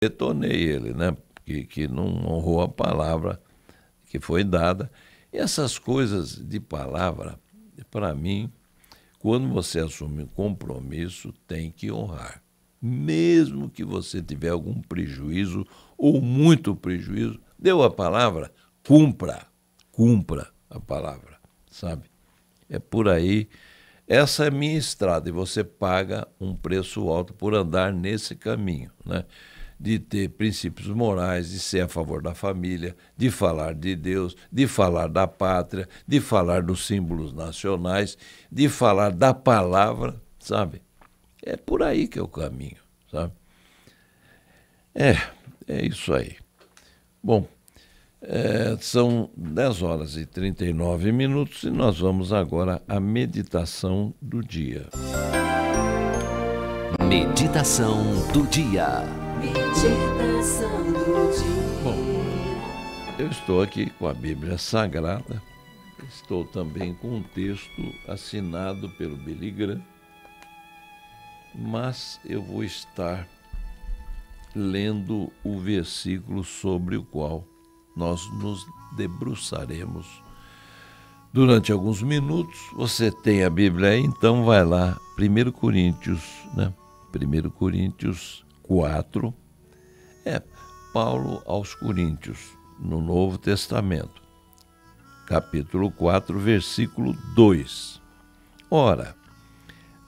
detonei ele, né? Que não honrou a palavra que foi dada. E essas coisas de palavra, para mim, quando você assume um compromisso, tem que honrar. Mesmo que você tiver algum prejuízo ou muito prejuízo, deu a palavra, cumpra a palavra, sabe? É por aí. Essa é a minha estrada e você paga um preço alto por andar nesse caminho, né? De ter princípios morais, de ser a favor da família, de falar de Deus, de falar da pátria, de falar dos símbolos nacionais, de falar da palavra, sabe? É por aí que é o caminho, sabe? É isso aí. Bom, são 10 horas e 39 minutos e nós vamos agora à meditação do dia. Meditação do dia. Meditação do dia. Bom, eu estou aqui com a Bíblia Sagrada, estou também com um texto assinado pelo Billy Graham, mas eu vou estar lendo o versículo sobre o qual nós nos debruçaremos durante alguns minutos. Você tem a Bíblia aí, então vai lá, 1 Coríntios, né? 1 Coríntios 4, Paulo aos Coríntios, no Novo Testamento, capítulo 4, versículo 2. Ora,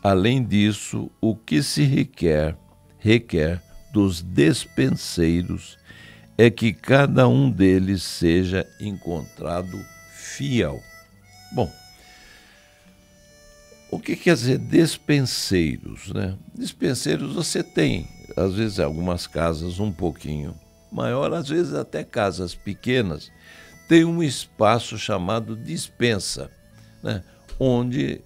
além disso, o que se requer dos despenseiros é que cada um deles seja encontrado fiel. Bom, o que quer dizer despenseiros, né? Despenseiros você tem, às vezes algumas casas um pouquinho maior, às vezes até casas pequenas, tem um espaço chamado despensa, né? Onde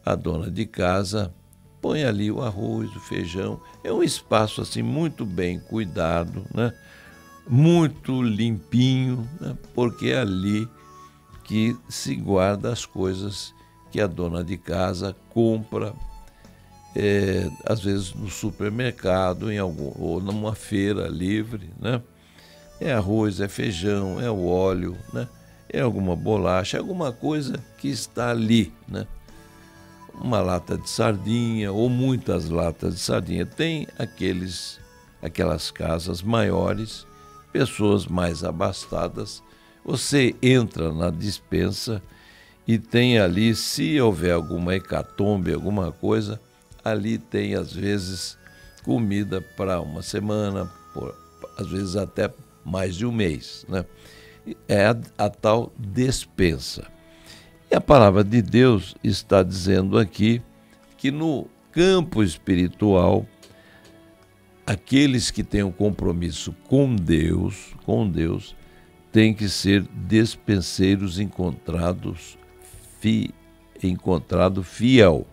a dona de casa põe ali o arroz, o feijão. É um espaço assim muito bem cuidado, né? Muito limpinho, né? Porque é ali que se guarda as coisas que a dona de casa compra, às vezes no supermercado, ou numa feira livre, né? É arroz, é feijão, é o óleo, né? É alguma bolacha, alguma coisa que está ali, né? Uma lata de sardinha ou muitas latas de sardinha. Tem aquelas casas maiores, pessoas mais abastadas. Você entra na despensa e tem ali, se houver alguma hecatombe, alguma coisa, ali tem às vezes comida para uma semana, às vezes até mais de um mês, né? É a tal despensa. E a palavra de Deus está dizendo aqui que no campo espiritual, aqueles que têm um compromisso com Deus, têm que ser despenseiros encontrado fiel,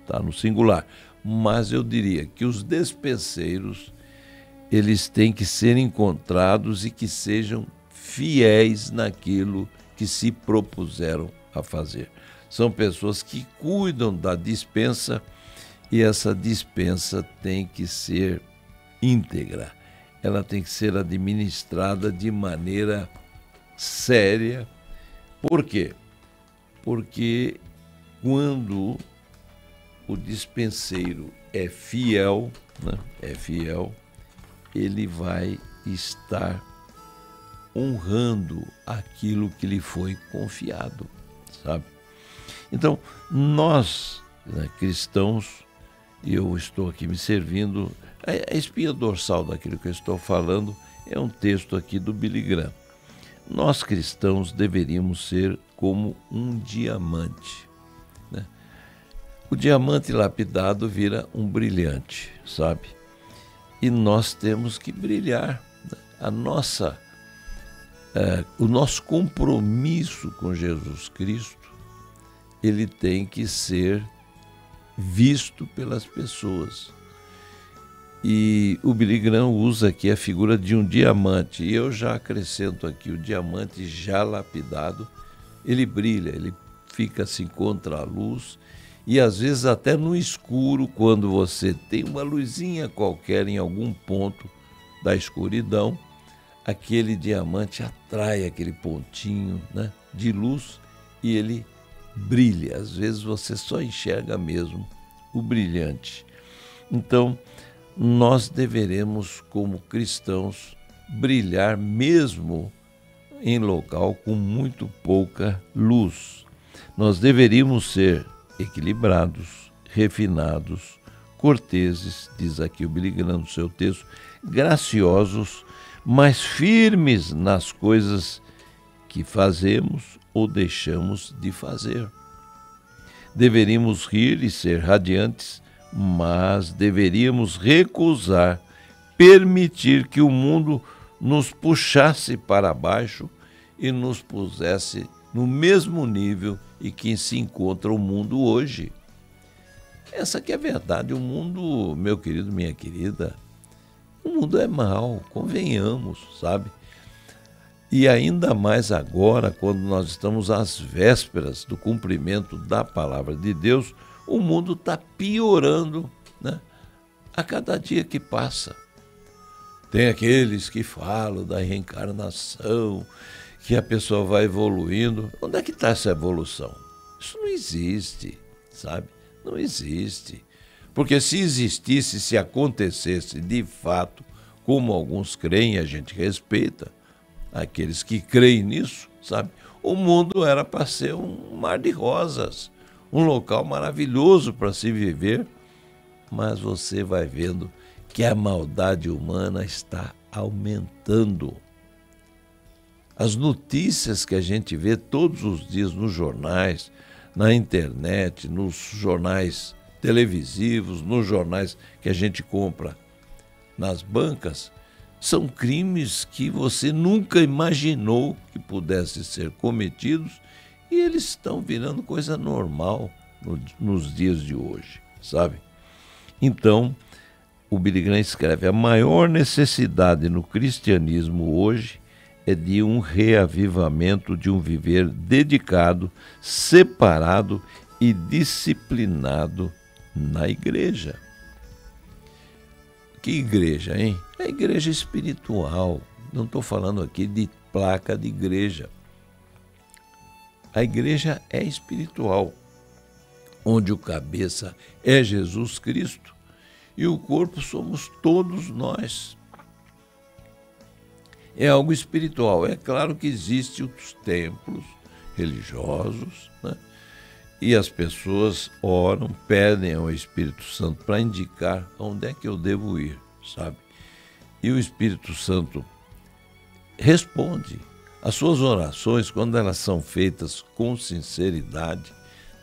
tá no singular. Mas eu diria que os despenseiros, eles têm que ser encontrados e que sejam fiéis naquilo que se propuseram a fazer. São pessoas que cuidam da despensa e essa despensa tem que ser íntegra. Ela tem que ser administrada de maneira séria. Por quê? Porque quando o despenseiro é fiel, né? Ele vai estar honrando aquilo que lhe foi confiado, sabe? Então, nós, né, cristãos, e eu estou aqui me servindo, a espinha dorsal daquilo que eu estou falando é um texto aqui do Billy Graham. Nós cristãos deveríamos ser como um diamante, né? O diamante lapidado vira um brilhante, sabe? E nós temos que brilhar, né? O nosso compromisso com Jesus Cristo, ele tem que ser visto pelas pessoas. E o Billy Graham usa aqui a figura de um diamante. E eu já acrescento aqui, o diamante já lapidado, ele brilha, ele fica assim contra a luz. E às vezes até no escuro, quando você tem uma luzinha qualquer em algum ponto, da escuridão, aquele diamante atrai aquele pontinho, né, de luz e ele brilha. Às vezes você só enxerga mesmo o brilhante. Então, nós deveremos, como cristãos, brilhar mesmo em local com muito pouca luz. Nós deveríamos ser equilibrados, refinados, corteses, diz aqui o Billy Graham no seu texto, graciosos, mas firmes nas coisas que fazemos ou deixamos de fazer. Deveríamos rir e ser radiantes, mas deveríamos recusar permitir que o mundo nos puxasse para baixo e nos pusesse no mesmo nível em que se encontra o mundo hoje. Essa que é a verdade. O mundo, meu querido, minha querida, o mundo é mau, convenhamos, sabe? E ainda mais agora, quando nós estamos às vésperas do cumprimento da palavra de Deus, o mundo está piorando, né, a cada dia que passa. Tem aqueles que falam da reencarnação, que a pessoa vai evoluindo. Onde é que está essa evolução? Isso não existe, sabe? Não existe. Porque se existisse, se acontecesse de fato, como alguns creem, a gente respeita, aqueles que creem nisso, sabe? O mundo era para ser um mar de rosas, um local maravilhoso para se viver, mas você vai vendo que a maldade humana está aumentando. As notícias que a gente vê todos os dias nos jornais, na internet, nos jornais televisivos, nos jornais que a gente compra nas bancas, são crimes que você nunca imaginou que pudessem ser cometidos e eles estão virando coisa normal nos dias de hoje, sabe? Então, o Billy Graham escreve: a maior necessidade no cristianismo hoje é de um reavivamento, de um viver dedicado, separado e disciplinado na igreja. Que igreja, hein? É a igreja espiritual. Não estou falando aqui de placa de igreja. A igreja é espiritual, onde o cabeça é Jesus Cristo e o corpo somos todos nós. É algo espiritual. É claro que existem os templos religiosos, né? E as pessoas oram, pedem ao Espírito Santo para indicar onde é que eu devo ir, sabe? E o Espírito Santo responde. As suas orações, quando elas são feitas com sinceridade,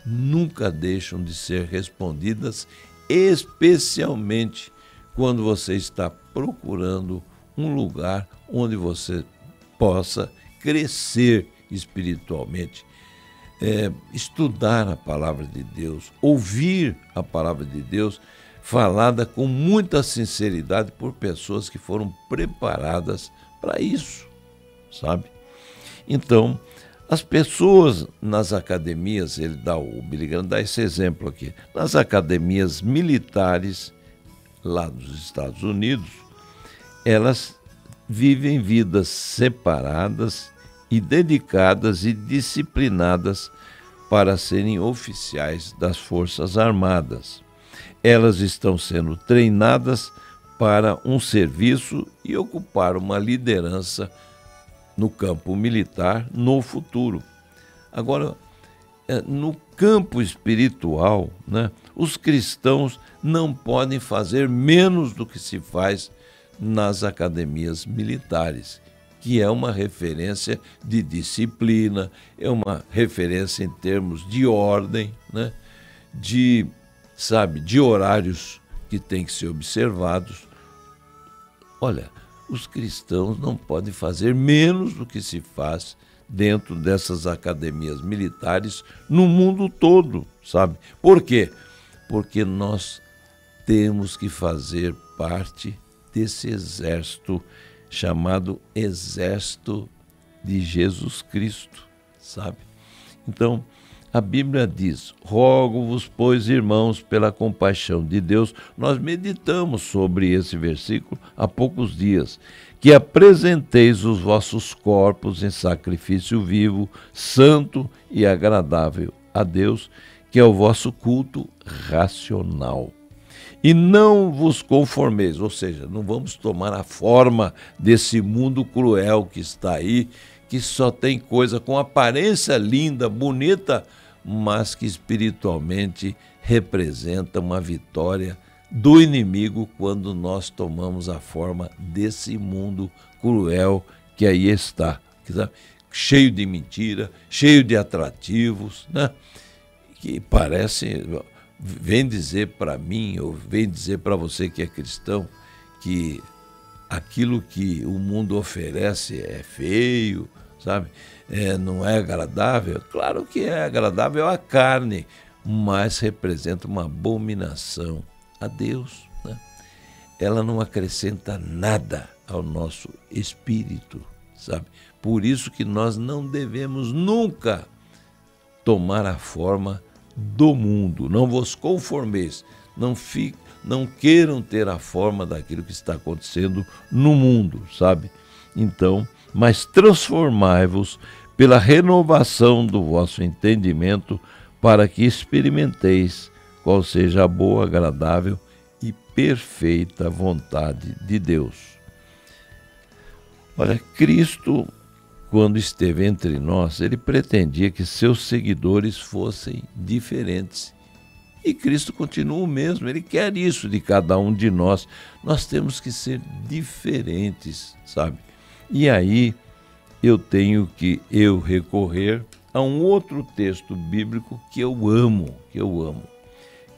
nunca deixam de ser respondidas, especialmente quando você está procurando um lugar onde você possa crescer espiritualmente, estudar a palavra de Deus, ouvir a palavra de Deus falada com muita sinceridade por pessoas que foram preparadas para isso, sabe? Então, as pessoas nas academias, o Billy Graham dá esse exemplo aqui, nas academias militares lá dos Estados Unidos, elas vivem vidas separadas e dedicadas e disciplinadas para serem oficiais das Forças Armadas. Elas estão sendo treinadas para um serviço e ocupar uma liderança no campo militar no futuro. Agora, no campo espiritual, né, os cristãos não podem fazer menos do que se faz nas academias militares, que é uma referência de disciplina, é uma referência em termos de ordem, né, de horários que têm que ser observados. Olha, os cristãos não podem fazer menos do que se faz dentro dessas academias militares no mundo todo, sabe? Por quê? Porque nós temos que fazer parte desse exército chamado Exército de Jesus Cristo, sabe? Então, A Bíblia diz: rogo-vos, pois, irmãos, pela compaixão de Deus. Nós meditamos sobre esse versículo há poucos dias. Que apresenteis os vossos corpos em sacrifício vivo, santo e agradável a Deus, que é o vosso culto racional. E não vos conformeis, ou seja, não vamos tomar a forma desse mundo cruel que está aí, que só tem coisa com aparência linda, bonita, mas que espiritualmente representa uma vitória do inimigo quando nós tomamos a forma desse mundo cruel que aí está, sabe? Cheio de mentira, cheio de atrativos, né? Que parece, vem dizer para mim, ou vem dizer para você que é cristão, que aquilo que o mundo oferece é feio, sabe? Não é agradável. Claro que é agradável à carne, mas representa uma abominação a Deus, né? Ela não acrescenta nada ao nosso espírito, sabe? Por isso que nós não devemos nunca tomar a forma do mundo. Não vos conformeis, não queiram ter a forma daquilo que está acontecendo no mundo, sabe? Então, mas transformai-vos pela renovação do vosso entendimento, para que experimenteis qual seja a boa, agradável e perfeita vontade de Deus. Olha, Cristo, quando esteve entre nós, ele pretendia que seus seguidores fossem diferentes. E Cristo continua o mesmo, ele quer isso de cada um de nós. Nós temos que ser diferentes, sabe? E aí eu tenho que recorrer a um outro texto bíblico que eu amo,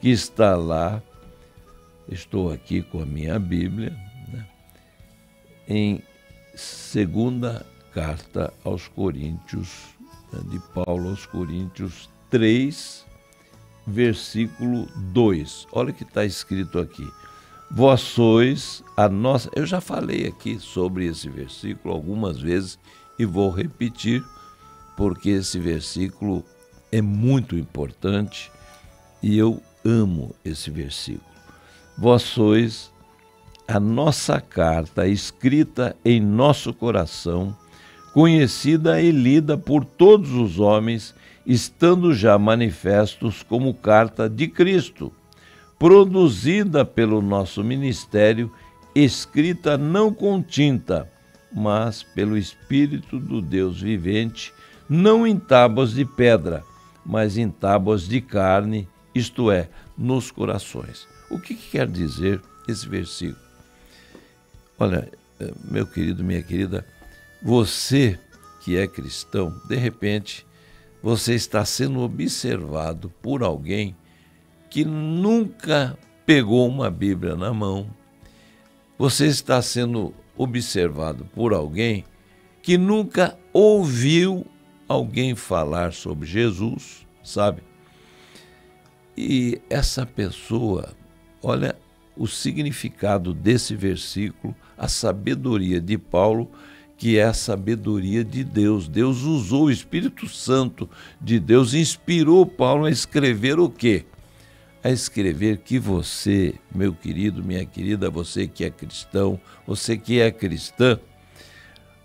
que está lá, estou aqui com a minha Bíblia, né, em segunda carta aos Coríntios, né, de Paulo aos Coríntios 3, versículo 2. Olha o que está escrito aqui. Vós sois a nossa... Eu já falei aqui sobre esse versículo algumas vezes e vou repetir, porque esse versículo é muito importante e eu amo esse versículo. Vós sois a nossa carta escrita em nosso coração, conhecida e lida por todos os homens, estando já manifestos como carta de Cristo, produzida pelo nosso ministério, escrita não com tinta, mas pelo Espírito do Deus vivente, não em tábuas de pedra, mas em tábuas de carne, isto é, nos corações. O que quer dizer esse versículo? Olha, meu querido, minha querida, você que é cristão, de repente, você está sendo observado por alguém que nunca pegou uma Bíblia na mão. Você está sendo observado por alguém que nunca ouviu alguém falar sobre Jesus, sabe? E essa pessoa, olha o significado desse versículo, a sabedoria de Paulo, que é a sabedoria de Deus. Deus usou o Espírito Santo de Deus, inspirou Paulo a escrever o quê? A escrever que você, meu querido, minha querida, você que é cristão, você que é cristã,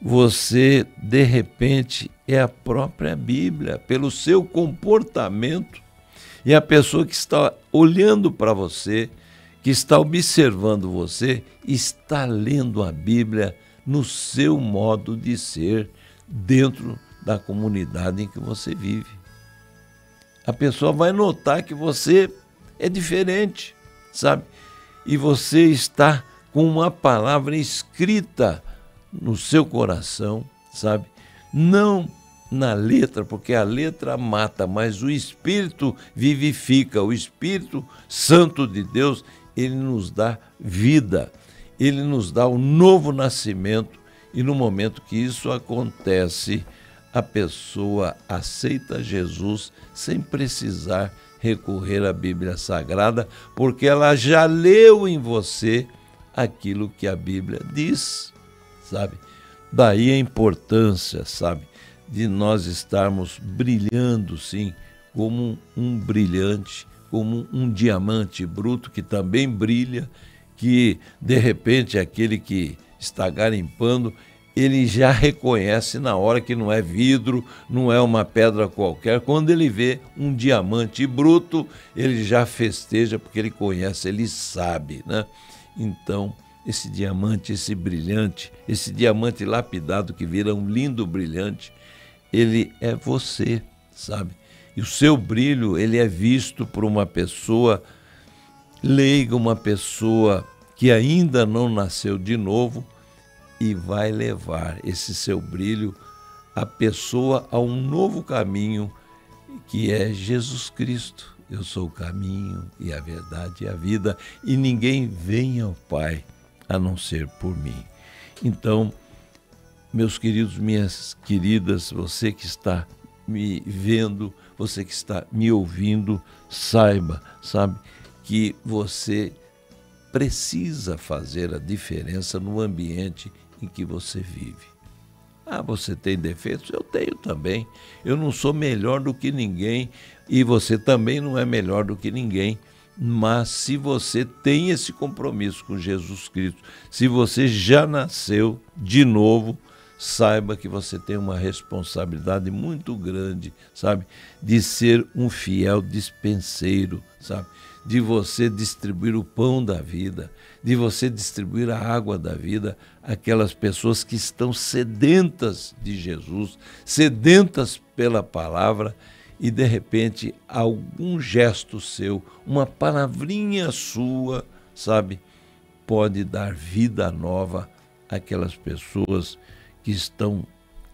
você, de repente, é a própria Bíblia, pelo seu comportamento. E a pessoa que está olhando para você, que está observando você, está lendo a Bíblia no seu modo de ser dentro da comunidade em que você vive. A pessoa vai notar que você é diferente, sabe? E você está com uma palavra escrita no seu coração, sabe? Não na letra, porque a letra mata, mas o Espírito vivifica. O Espírito Santo de Deus, ele nos dá vida, ele nos dá um novo nascimento, e no momento que isso acontece, a pessoa aceita Jesus sem precisar recorrer à Bíblia Sagrada, porque ela já leu em você aquilo que a Bíblia diz, sabe? Daí a importância, sabe, de nós estarmos brilhando, sim, como um brilhante, como um diamante bruto que também brilha, que de repente aquele que está garimpando, ele já reconhece na hora que não é vidro, não é uma pedra qualquer. Quando ele vê um diamante bruto, ele já festeja porque ele conhece, ele sabe, né? Então, esse diamante, esse brilhante, esse diamante lapidado que vira um lindo brilhante, ele é você, sabe? E o seu brilho, ele é visto por uma pessoa leiga, uma pessoa que ainda não nasceu de novo, e vai levar esse seu brilho, a pessoa, a um novo caminho, que é Jesus Cristo. Eu sou o caminho e a verdade e a vida, e ninguém vem ao Pai a não ser por mim. Então, meus queridos, minhas queridas, você que está me vendo, você que está me ouvindo, sabe, que você precisa fazer a diferença no ambiente em que você vive. Ah, você tem defeitos? Eu tenho também. Eu não sou melhor do que ninguém e você também não é melhor do que ninguém. Mas se você tem esse compromisso com Jesus Cristo, se você já nasceu de novo, saiba que você tem uma responsabilidade muito grande, sabe? De ser um fiel dispenseiro, sabe? De você distribuir o pão da vida, de você distribuir a água da vida àquelas pessoas que estão sedentas de Jesus, sedentas pela palavra, e de repente algum gesto seu, uma palavrinha sua, sabe, pode dar vida nova àquelas pessoas que estão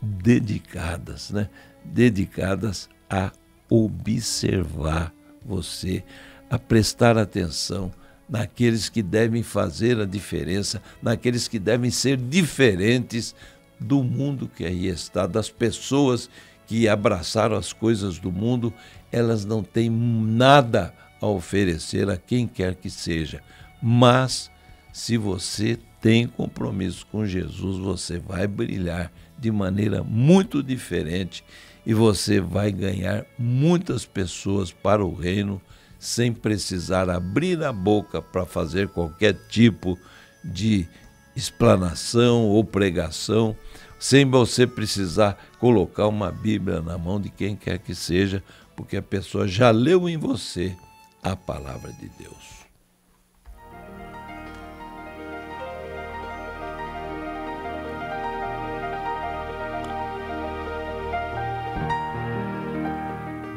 dedicadas, né? Dedicadas a observar você, a prestar atenção naqueles que devem fazer a diferença, naqueles que devem ser diferentes do mundo que aí está, das pessoas que abraçaram as coisas do mundo. Elas não têm nada a oferecer a quem quer que seja, mas se você tem compromisso com Jesus, você vai brilhar de maneira muito diferente e você vai ganhar muitas pessoas para o reino sem precisar abrir a boca para fazer qualquer tipo de explanação ou pregação, sem você precisar colocar uma Bíblia na mão de quem quer que seja, porque a pessoa já leu em você a palavra de Deus.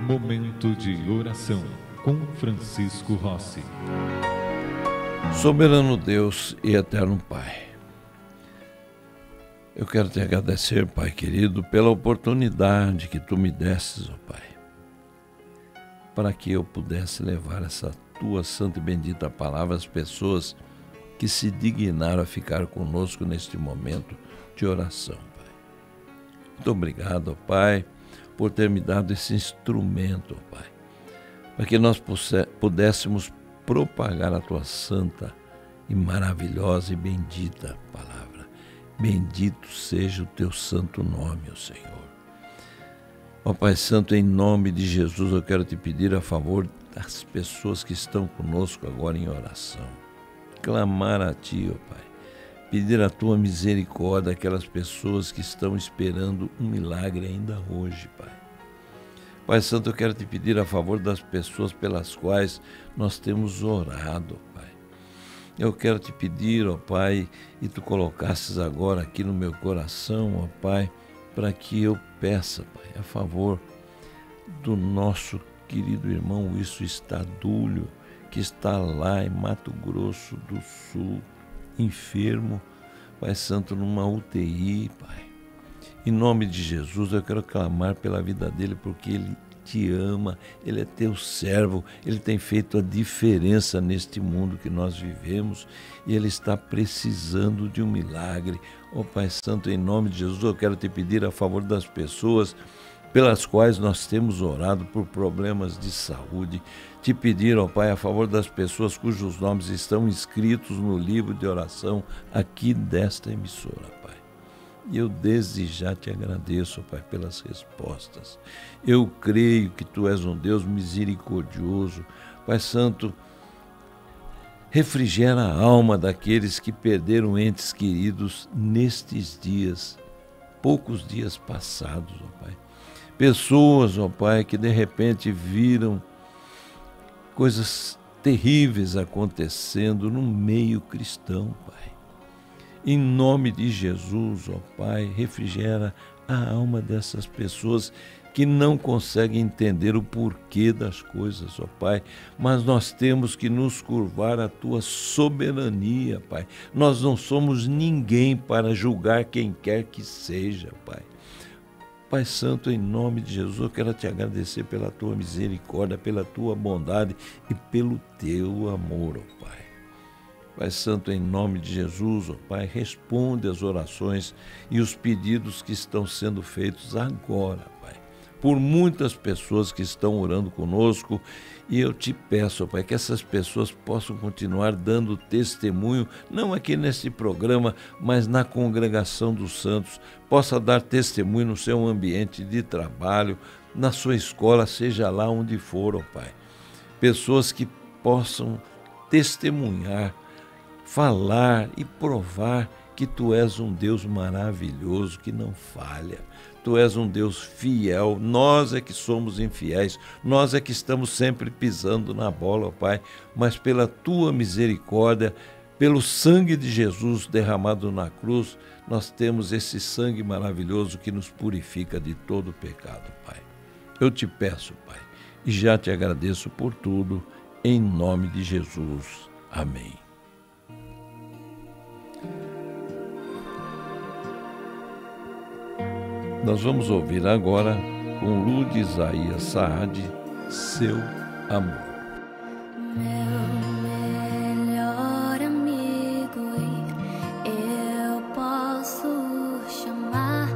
Momento de oração com Francisco Rossi. Soberano Deus e eterno Pai, eu quero te agradecer, Pai querido, pela oportunidade que tu me destes, ó Pai, para que eu pudesse levar essa tua santa e bendita palavra às pessoas que se dignaram a ficar conosco neste momento de oração, Pai. Muito obrigado, ó Pai, por ter me dado esse instrumento, ó Pai, para que nós pudéssemos propagar a tua santa e maravilhosa e bendita palavra. Bendito seja o teu santo nome, ó Senhor. Ó Pai Santo, em nome de Jesus, eu quero te pedir a favor das pessoas que estão conosco agora em oração. Clamar a ti, ó Pai. Pedir a tua misericórdia àquelas pessoas que estão esperando um milagre ainda hoje, Pai. Pai Santo, eu quero te pedir a favor das pessoas pelas quais nós temos orado, Pai. Eu quero te pedir, ó Pai, e tu colocasses agora aqui no meu coração, ó Pai, para que eu peça, Pai, a favor do nosso querido irmão Wilson Estadulho, que está lá em Mato Grosso do Sul, enfermo, Pai Santo, numa UTI, Pai. Em nome de Jesus, eu quero clamar pela vida dele, porque ele te ama, ele é teu servo, ele tem feito a diferença neste mundo que nós vivemos e ele está precisando de um milagre. Ó Pai Santo, em nome de Jesus, eu quero te pedir a favor das pessoas pelas quais nós temos orado por problemas de saúde, te pedir, ó Pai, a favor das pessoas cujos nomes estão inscritos no livro de oração aqui desta emissora, Pai. E eu desde já te agradeço, Pai, pelas respostas. Eu creio que Tu és um Deus misericordioso. Pai Santo, refrigera a alma daqueles que perderam entes queridos nestes dias, poucos dias passados, ó Pai. Pessoas, ó Pai, que de repente viram coisas terríveis acontecendo no meio cristão, Pai. Em nome de Jesus, ó Pai, refrigera a alma dessas pessoas que não conseguem entender o porquê das coisas, ó Pai. Mas nós temos que nos curvar à Tua soberania, Pai. Nós não somos ninguém para julgar quem quer que seja, Pai. Pai Santo, em nome de Jesus, eu quero te agradecer pela Tua misericórdia, pela Tua bondade e pelo Teu amor, ó Pai. Pai Santo, em nome de Jesus, ó Pai, responde as orações e os pedidos que estão sendo feitos agora, Pai, por muitas pessoas que estão orando conosco, e eu te peço, ó Pai, que essas pessoas possam continuar dando testemunho, não aqui nesse programa, mas na congregação dos santos, possa dar testemunho no seu ambiente de trabalho, na sua escola, seja lá onde for, ó Pai. Pessoas que possam testemunhar, falar e provar que Tu és um Deus maravilhoso, que não falha. Tu és um Deus fiel, nós é que somos infiéis, nós é que estamos sempre pisando na bola, ó Pai, mas pela Tua misericórdia, pelo sangue de Jesus derramado na cruz, nós temos esse sangue maravilhoso que nos purifica de todo pecado, Pai. Eu te peço, Pai, e já te agradeço por tudo, em nome de Jesus. Amém. Nós vamos ouvir agora, com Lu de Isaías Saad, Seu Amor. Meu melhor amigo, eu posso chamar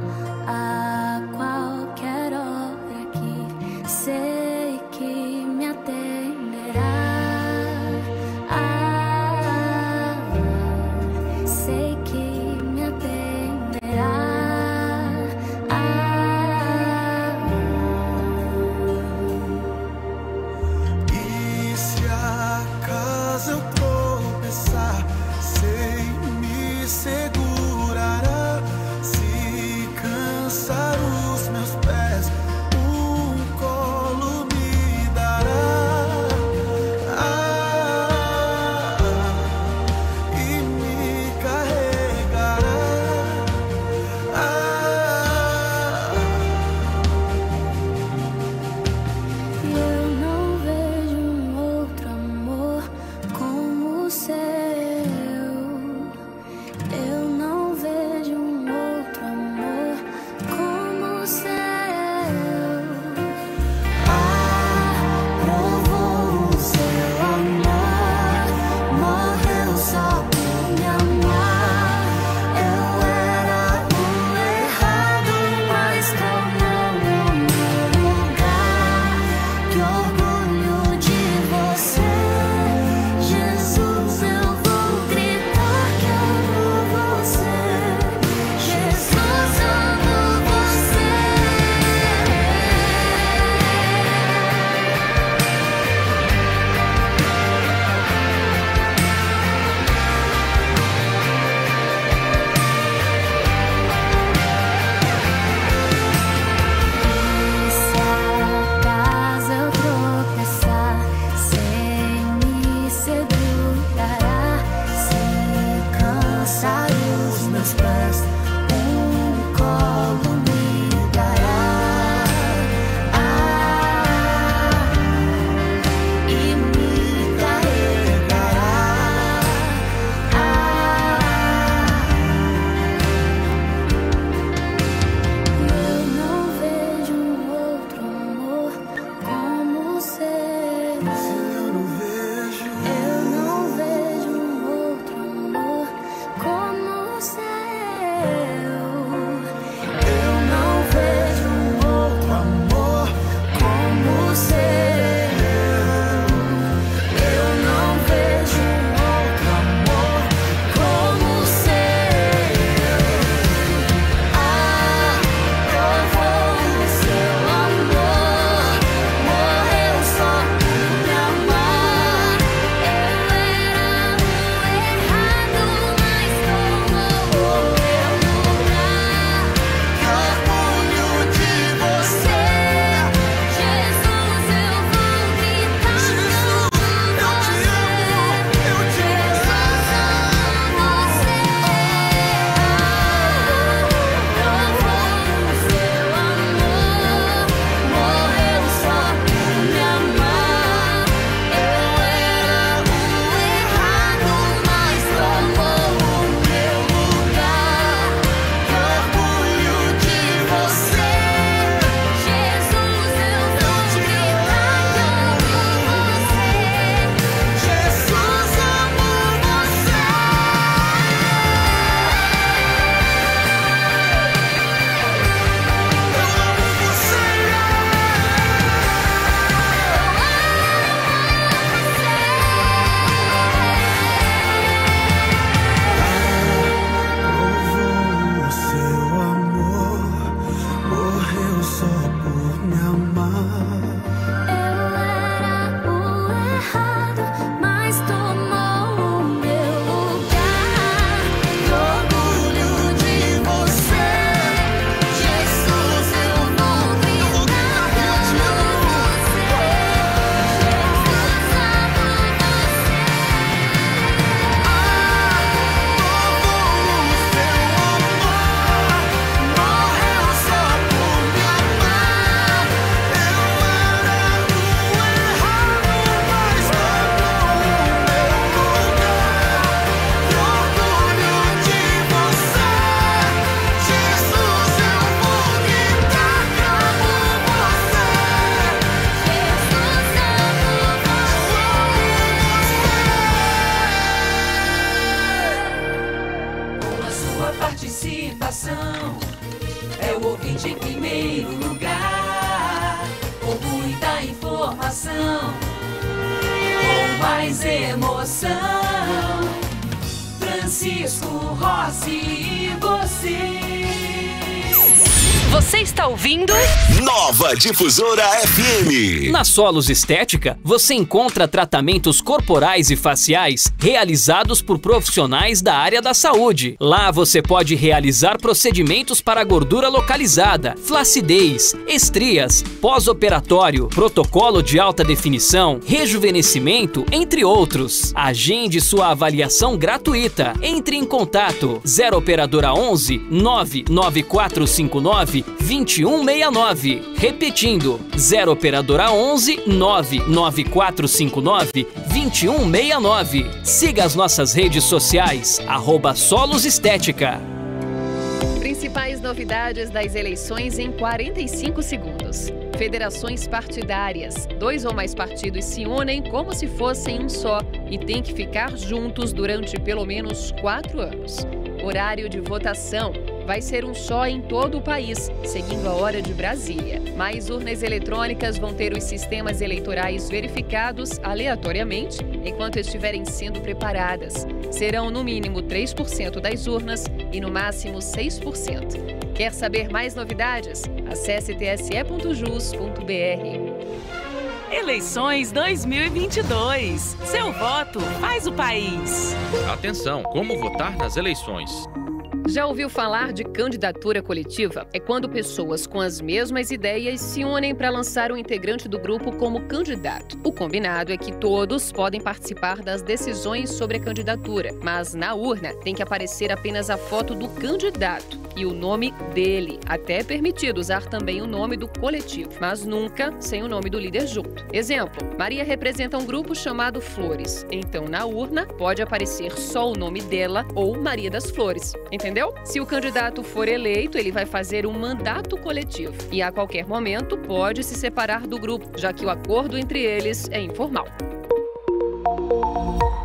a qualquer hora que sei que me atenderá. Sei que me atenderá. É o ouvinte em primeiro lugar, com muita informação, com mais emoção. Francisco Rossi e você. Você está ouvindo? Nova Difusora FM. Na Solos Estética, você encontra tratamentos corporais e faciais realizados por profissionais da área da saúde. Lá você pode realizar procedimentos para gordura localizada, flacidez, estrias, pós-operatório, protocolo de alta definição, rejuvenescimento, entre outros. Agende sua avaliação gratuita. Entre em contato 0 operadora 11 99459 2169. Repetindo, 0 operadora 11 99459 2169. Siga as nossas redes sociais, @Solos Estética. Principais novidades das eleições em 45 segundos. Federações partidárias. 2 ou mais partidos se unem como se fossem um só e têm que ficar juntos durante pelo menos 4 anos. Horário de votação. Vai ser um só em todo o país, seguindo a hora de Brasília. Mais urnas eletrônicas vão ter os sistemas eleitorais verificados aleatoriamente enquanto estiverem sendo preparadas. Serão no mínimo 3% das urnas e no máximo 6%. Quer saber mais novidades? Acesse tse.jus.br. Eleições 2022. Seu voto faz o país. Atenção, como votar nas eleições? Já ouviu falar de candidatura coletiva? É quando pessoas com as mesmas ideias se unem para lançar um integrante do grupo como candidato. O combinado é que todos podem participar das decisões sobre a candidatura, mas na urna tem que aparecer apenas a foto do candidato e o nome dele. Até é permitido usar também o nome do coletivo, mas nunca sem o nome do líder junto. Exemplo, Maria representa um grupo chamado Flores. Então, na urna, pode aparecer só o nome dela ou Maria das Flores. Entendeu? Se o candidato for eleito, ele vai fazer um mandato coletivo e a qualquer momento pode se separar do grupo, já que o acordo entre eles é informal.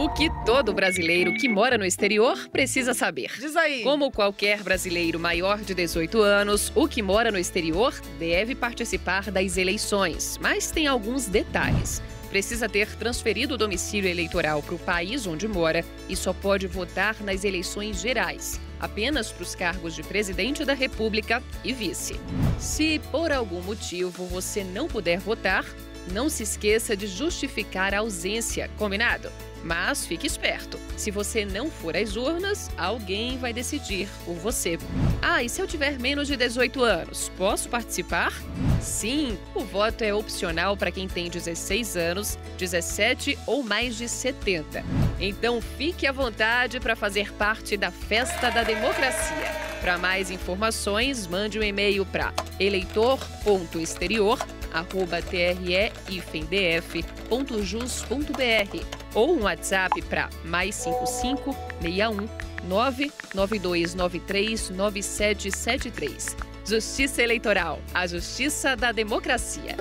O que todo brasileiro que mora no exterior precisa saber. Diz aí. Como qualquer brasileiro maior de 18 anos, o que mora no exterior deve participar das eleições, mas tem alguns detalhes. Precisa ter transferido o domicílio eleitoral para o país onde mora e só pode votar nas eleições gerais, apenas para os cargos de presidente da República e vice. Se por algum motivo você não puder votar, não se esqueça de justificar a ausência, combinado? Mas fique esperto, se você não for às urnas, alguém vai decidir por você. Ah, e se eu tiver menos de 18 anos, posso participar? Sim, o voto é opcional para quem tem 16 anos, 17 ou mais de 70. Então fique à vontade para fazer parte da festa da democracia. Para mais informações, mande um e-mail para eleitor.exterior@tre-df.jus.br ou um WhatsApp para +55 61 99293 9773. Justiça Eleitoral, a justiça da democracia.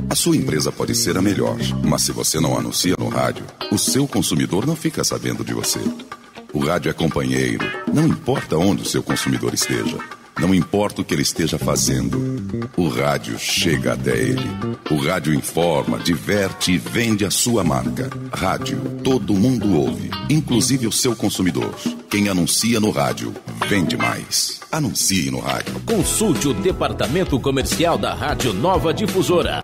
A sua empresa pode ser a melhor, mas se você não anuncia no rádio, o seu consumidor não fica sabendo de você. O rádio é companheiro, não importa onde o seu consumidor esteja. Não importa o que ele esteja fazendo, o rádio chega até ele. O rádio informa, diverte e vende a sua marca. Rádio, todo mundo ouve, inclusive o seu consumidor. Quem anuncia no rádio, vende mais. Anuncie no rádio. Consulte o departamento comercial da Rádio Nova Difusora.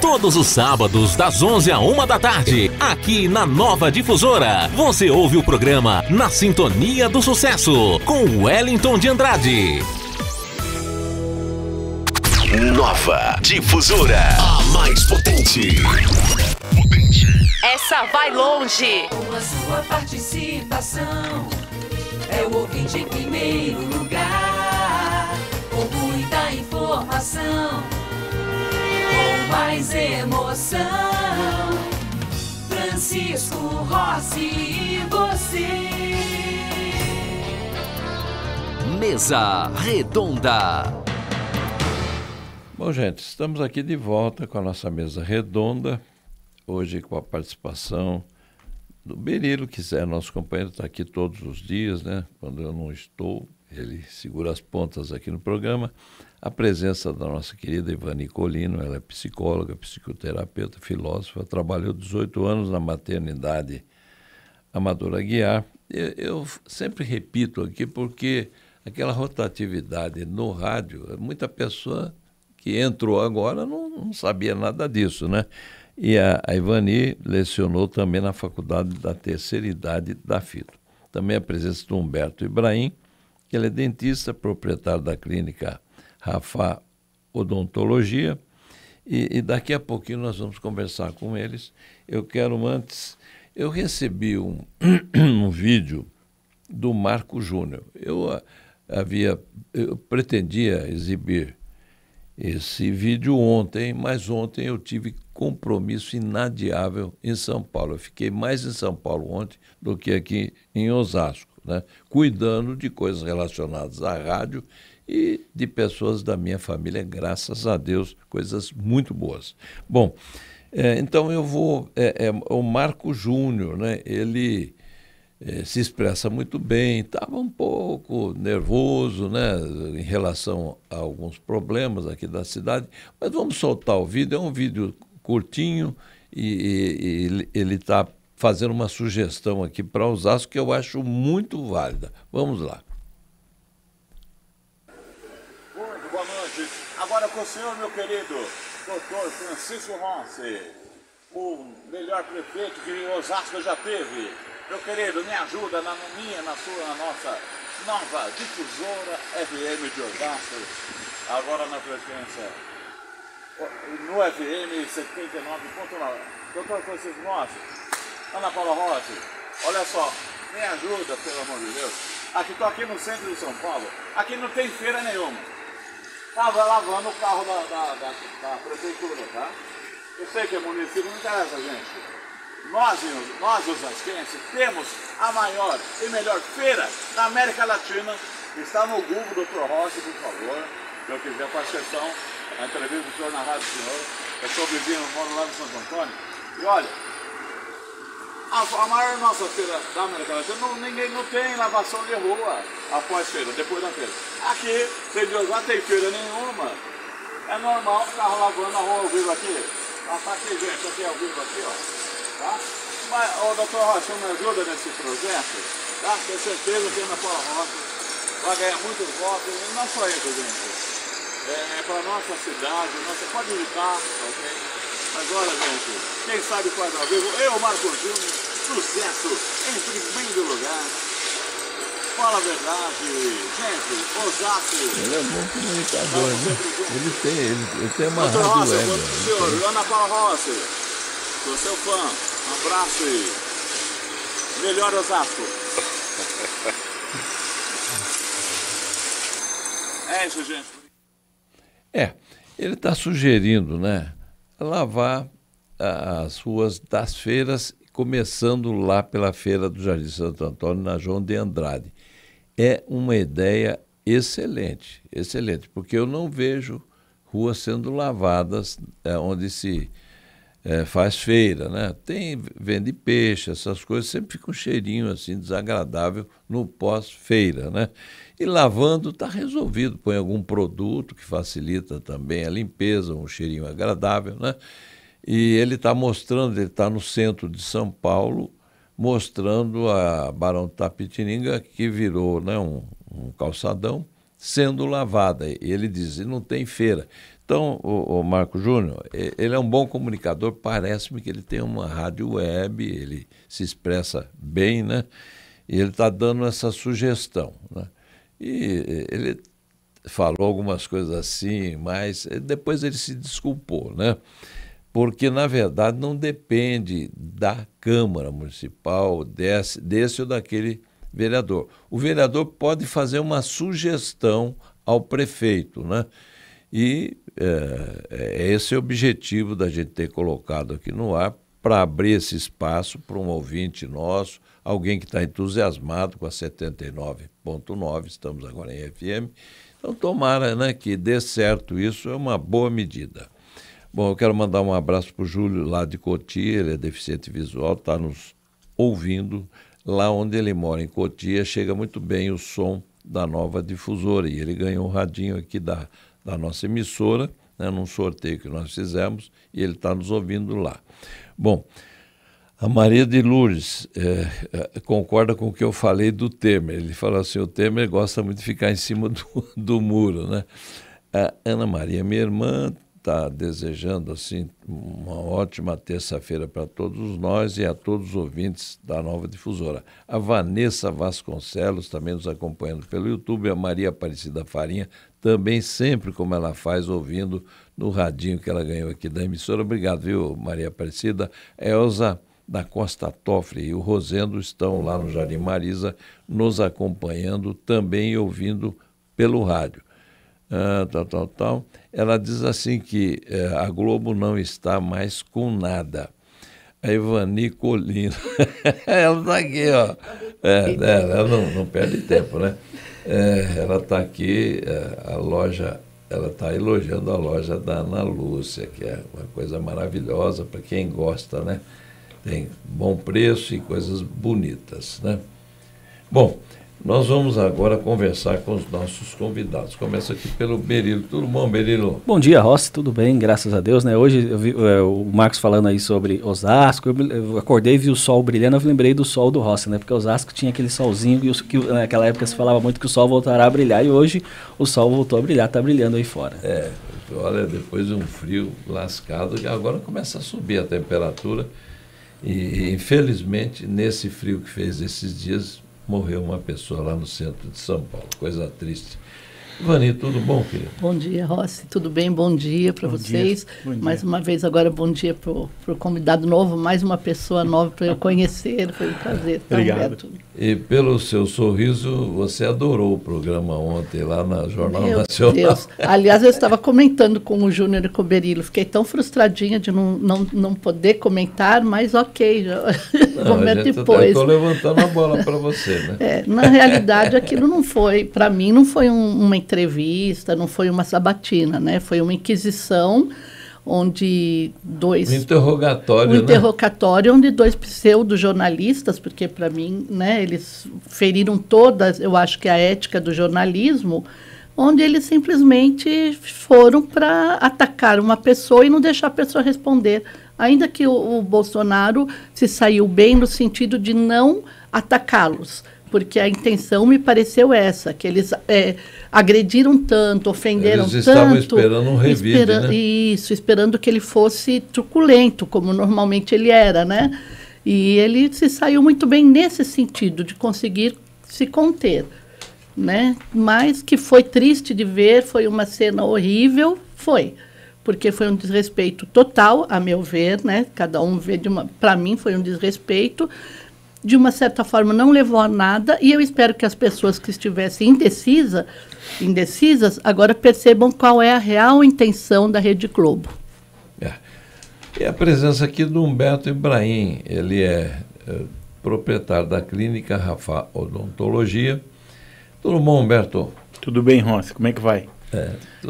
Todos os sábados, das 11 à 1 da tarde, aqui na Nova Difusora, você ouve o programa Na Sintonia do Sucesso, com Wellington de Andrade. Nova Difusora, a mais potente. Essa vai longe. Com a sua participação, é o ouvinte em primeiro lugar, com muita informação, com mais emoção. Francisco Rossi e você. Mesa Redonda. Bom, gente, estamos aqui de volta com a nossa mesa redonda, hoje com a participação do Berilo, que é nosso companheiro, está aqui todos os dias, né? Quando eu não estou, ele segura as pontas aqui no programa, a presença da nossa querida Ivani Colino. Ela é psicóloga, psicoterapeuta, filósofa, trabalhou 18 anos na maternidade Amador Aguiar. Eu sempre repito aqui porque aquela rotatividade no rádio, muita pessoa que entrou agora não sabia nada disso, né? E a Ivani lecionou também na Faculdade da Terceira Idade da FITO. Também a presença do Humberto Ibrahim, que ele é dentista, proprietário da clínica Rafá Odontologia, e daqui a pouquinho nós vamos conversar com eles. Eu quero antes... Eu recebi um vídeo do Marco Júnior. Eu pretendia exibir esse vídeo ontem, mas ontem eu tive compromisso inadiável em São Paulo. Eu fiquei mais em São Paulo ontem do que aqui em Osasco, né? Cuidando de coisas relacionadas à rádio e de pessoas da minha família, graças a Deus, coisas muito boas. Bom, então eu vou... o Marco Júnior, né? Ele se expressa muito bem, estava um pouco nervoso, né, em relação a alguns problemas aqui da cidade, mas vamos soltar o vídeo. É um vídeo curtinho e ele está fazendo uma sugestão aqui para Osasco que eu acho muito válida. Vamos lá. Muito boa noite. Agora com o senhor, meu querido doutor Francisco Rossi, o melhor prefeito que Osasco já teve. Meu querido, me ajuda na nossa nova difusora FM de Osasco, agora na frequência, no FM 79.9. Doutor Francisco Rossi, Ana Paula Rossi, olha só, me ajuda, pelo amor de Deus. Estou aqui no centro de São Paulo, aqui não tem feira nenhuma. Estava lavando o carro da prefeitura, tá? Eu sei que é município, não interessa, gente. Nós osasquenses, temos a maior e melhor feira da América Latina. Está no Google, Dr. Rossi, por favor. Se eu quiser, faz questão, a entrevista do senhor na rádio do senhor. Eu sou vizinho, moro lá no Santo Antônio. E olha, a maior nossa feira da América Latina, ninguém não tem lavação de rua após feira, depois da feira. Aqui, sem Deus, lá tem feira nenhuma. É normal o carro lavando a rua ao vivo aqui. Tá aqui, gente, aqui ao vivo aqui, ó. Tá? Mas, doutor Rossi, me ajuda nesse projeto, tá? Tenho certeza que a Ana Paula Rossi vai ganhar muitos votos, e não só isso, gente. É para a nossa cidade, pode evitar, ok? Mas olha, gente, quem sabe faz ao vivo. Eu, Marco Júnior, sucesso em primeiro lugar. Fala a verdade, gente, Osasco. Ele é bom comunicador, né? Ele tem uma doutor rádio Rossi, web. senhor, Ana Paula Rossi, sou seu fã, um abraço e melhor Osasco. É isso, gente. Ele está sugerindo, né, lavar as ruas das feiras, começando lá pela Feira do Jardim Santo Antônio, na João de Andrade. É uma ideia excelente, porque eu não vejo ruas sendo lavadas onde se faz feira, né? Vende peixe, essas coisas, sempre fica um cheirinho assim desagradável no pós-feira, né? E lavando está resolvido, põe algum produto que facilita também a limpeza, um cheirinho agradável, né? E ele está mostrando, ele está no centro de São Paulo, mostrando a Barão de Tapetininga, que virou, né, um calçadão, sendo lavada. E ele diz, não tem feira. Então, o Marco Júnior, ele é um bom comunicador, parece-me que ele tem uma rádio web, ele se expressa bem, né? E ele está dando essa sugestão, né? E ele falou algumas coisas assim, mas depois ele se desculpou, né? Porque, na verdade, não depende da Câmara Municipal, desse ou daquele vereador. O vereador pode fazer uma sugestão ao prefeito, né? E esse é o objetivo da gente ter colocado aqui no ar, para abrir esse espaço para um ouvinte nosso, alguém que está entusiasmado com a 79.9, estamos agora em FM. Então, tomara, né, que dê certo isso, é uma boa medida. Bom, eu quero mandar um abraço para o Júlio, lá de Cotia, ele é deficiente visual, está nos ouvindo. Lá onde ele mora, em Cotia, chega muito bem o som da Nova Difusora. E ele ganhou um radinho aqui da nossa emissora, né, num sorteio que nós fizemos, e ele está nos ouvindo lá. Bom, a Maria de Lourdes concorda com o que eu falei do Temer. Ele falou assim, o Temer gosta muito de ficar em cima do muro, né? A Ana Maria, minha irmã, está desejando assim uma ótima terça-feira para todos nós e a todos os ouvintes da Nova Difusora. A Vanessa Vasconcelos também nos acompanhando pelo YouTube, a Maria Aparecida Farinha também sempre, como ela faz, ouvindo no radinho que ela ganhou aqui da emissora. Obrigado, viu, Maria Aparecida. Elza da Costa Toffoli e o Rosendo estão lá no Jardim Marisa nos acompanhando também e ouvindo pelo rádio. Ela diz assim que a Globo não está mais com nada. A Ivani Colina, ela está aqui, ó. Ela não perde tempo, né? Ela está aqui, a loja, ela está elogiando a loja da Ana Lúcia, que é uma coisa maravilhosa para quem gosta, né? Tem bom preço e coisas bonitas, né? Bom, nós vamos agora conversar com os nossos convidados. Começa aqui pelo Berilo. Tudo bom, Berilo? Bom dia, Rossi. Tudo bem, graças a Deus, né? Hoje eu vi o Marcos falando aí sobre Osasco. Eu acordei e vi o sol brilhando. Eu lembrei do sol do Rossi, né? Porque Osasco tinha aquele solzinho que naquela época se falava muito que o sol voltará a brilhar. E hoje o sol voltou a brilhar, está brilhando aí fora. Olha, depois de um frio lascado, agora começa a subir a temperatura. E infelizmente, nesse frio que fez esses dias, morreu uma pessoa lá no centro de São Paulo. Coisa triste. Ivani, tudo bom, querido? Bom dia, Rossi. Tudo bem? Bom dia para vocês. Bom dia. Mais uma vez, agora, bom dia para o convidado novo, mais uma pessoa nova para eu conhecer. Foi um prazer. Obrigado. E pelo seu sorriso, você adorou o programa ontem lá na Jornal Meu Nacional. Deus. Aliás, eu estava comentando com o Júnior e com o Berilo. Fiquei tão frustradinha de não poder comentar, mas ok, já comento depois. Estou levantando a bola para você, né? Na realidade, aquilo não foi, para mim, não foi uma entrevista, não foi uma sabatina, né? Foi uma inquisição onde um interrogatório, onde dois pseudo-jornalistas, porque para mim, né, eles feriram todas, eu acho que a ética do jornalismo, onde eles simplesmente foram para atacar uma pessoa e não deixar a pessoa responder. Ainda que o Bolsonaro se saiu bem no sentido de não atacá-los, porque a intenção me pareceu essa, que eles agrediram tanto, ofenderam tanto. Eles estavam esperando um revide, né? Isso, esperando que ele fosse truculento, como normalmente ele era, né? E ele se saiu muito bem nesse sentido, de conseguir se conter, né? Mas que foi triste de ver, foi uma cena horrível, porque foi um desrespeito total, a meu ver, né? Cada um vê para mim foi um desrespeito. De uma certa forma, não levou a nada, e eu espero que as pessoas que estivessem indecisas agora percebam qual é a real intenção da Rede Globo. E a presença aqui do Humberto Ibrahim, ele é proprietário da clínica Rafa Odontologia. Tudo bom, Humberto? Tudo bem, Rossi, como é que vai?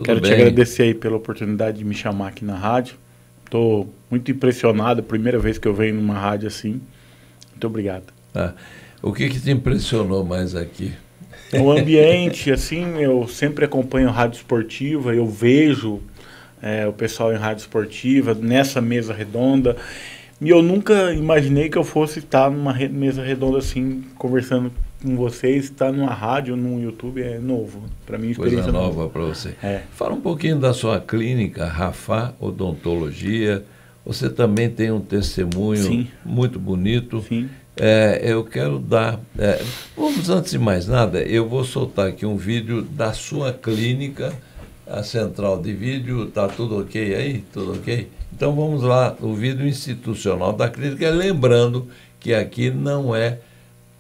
Quero te agradecer aí pela oportunidade de me chamar aqui na rádio. Estou muito impressionado, primeira vez que eu venho numa rádio assim. Muito obrigado. O que te impressionou mais aqui? O ambiente, assim, eu sempre acompanho rádio esportiva, eu vejo o pessoal em rádio esportiva, nessa mesa redonda, e eu nunca imaginei que eu fosse estar numa mesa redonda assim, conversando com vocês. Estar numa rádio, num YouTube é novo, para mim experiência coisa nova para você. Fala um pouquinho da sua clínica, Rafa Odontologia. Você também tem um testemunho muito bonito. Sim. Eu quero dar... vamos, antes de mais nada, eu vou soltar aqui um vídeo da sua clínica, a central de vídeo. Está tudo ok aí? Tudo ok? Então vamos lá, o vídeo institucional da clínica. Lembrando que aqui não é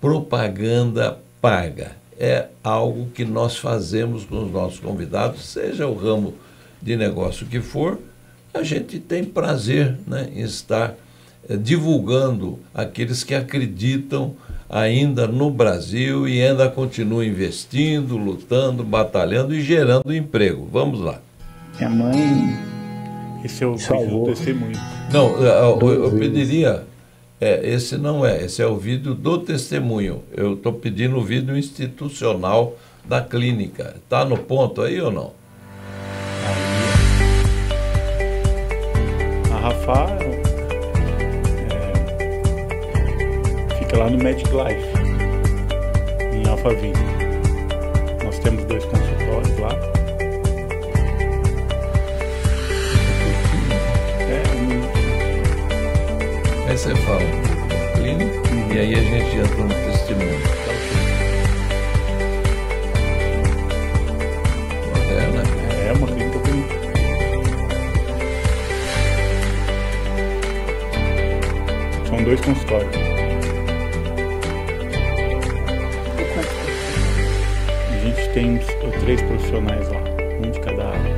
propaganda paga. É algo que nós fazemos com os nossos convidados, seja o ramo de negócio que for. A gente tem prazer, né, em estar divulgando aqueles que acreditam ainda no Brasil e ainda continuam investindo, lutando, batalhando e gerando emprego. Vamos lá. Minha mãe, esse é o testemunho. Não, eu pediria, esse não é, esse é o vídeo do testemunho. Eu estou pedindo o vídeo institucional da clínica. Está no ponto aí ou não? A Rafa fica lá no Medic Life, em Alphaville. Nós temos 2 consultórios lá. Aí você fala clínica e aí a gente entra no testemunho. Moderna. É uma clínica bonita. São 2 consultórios. A gente tem 3 profissionais lá, um de cada área.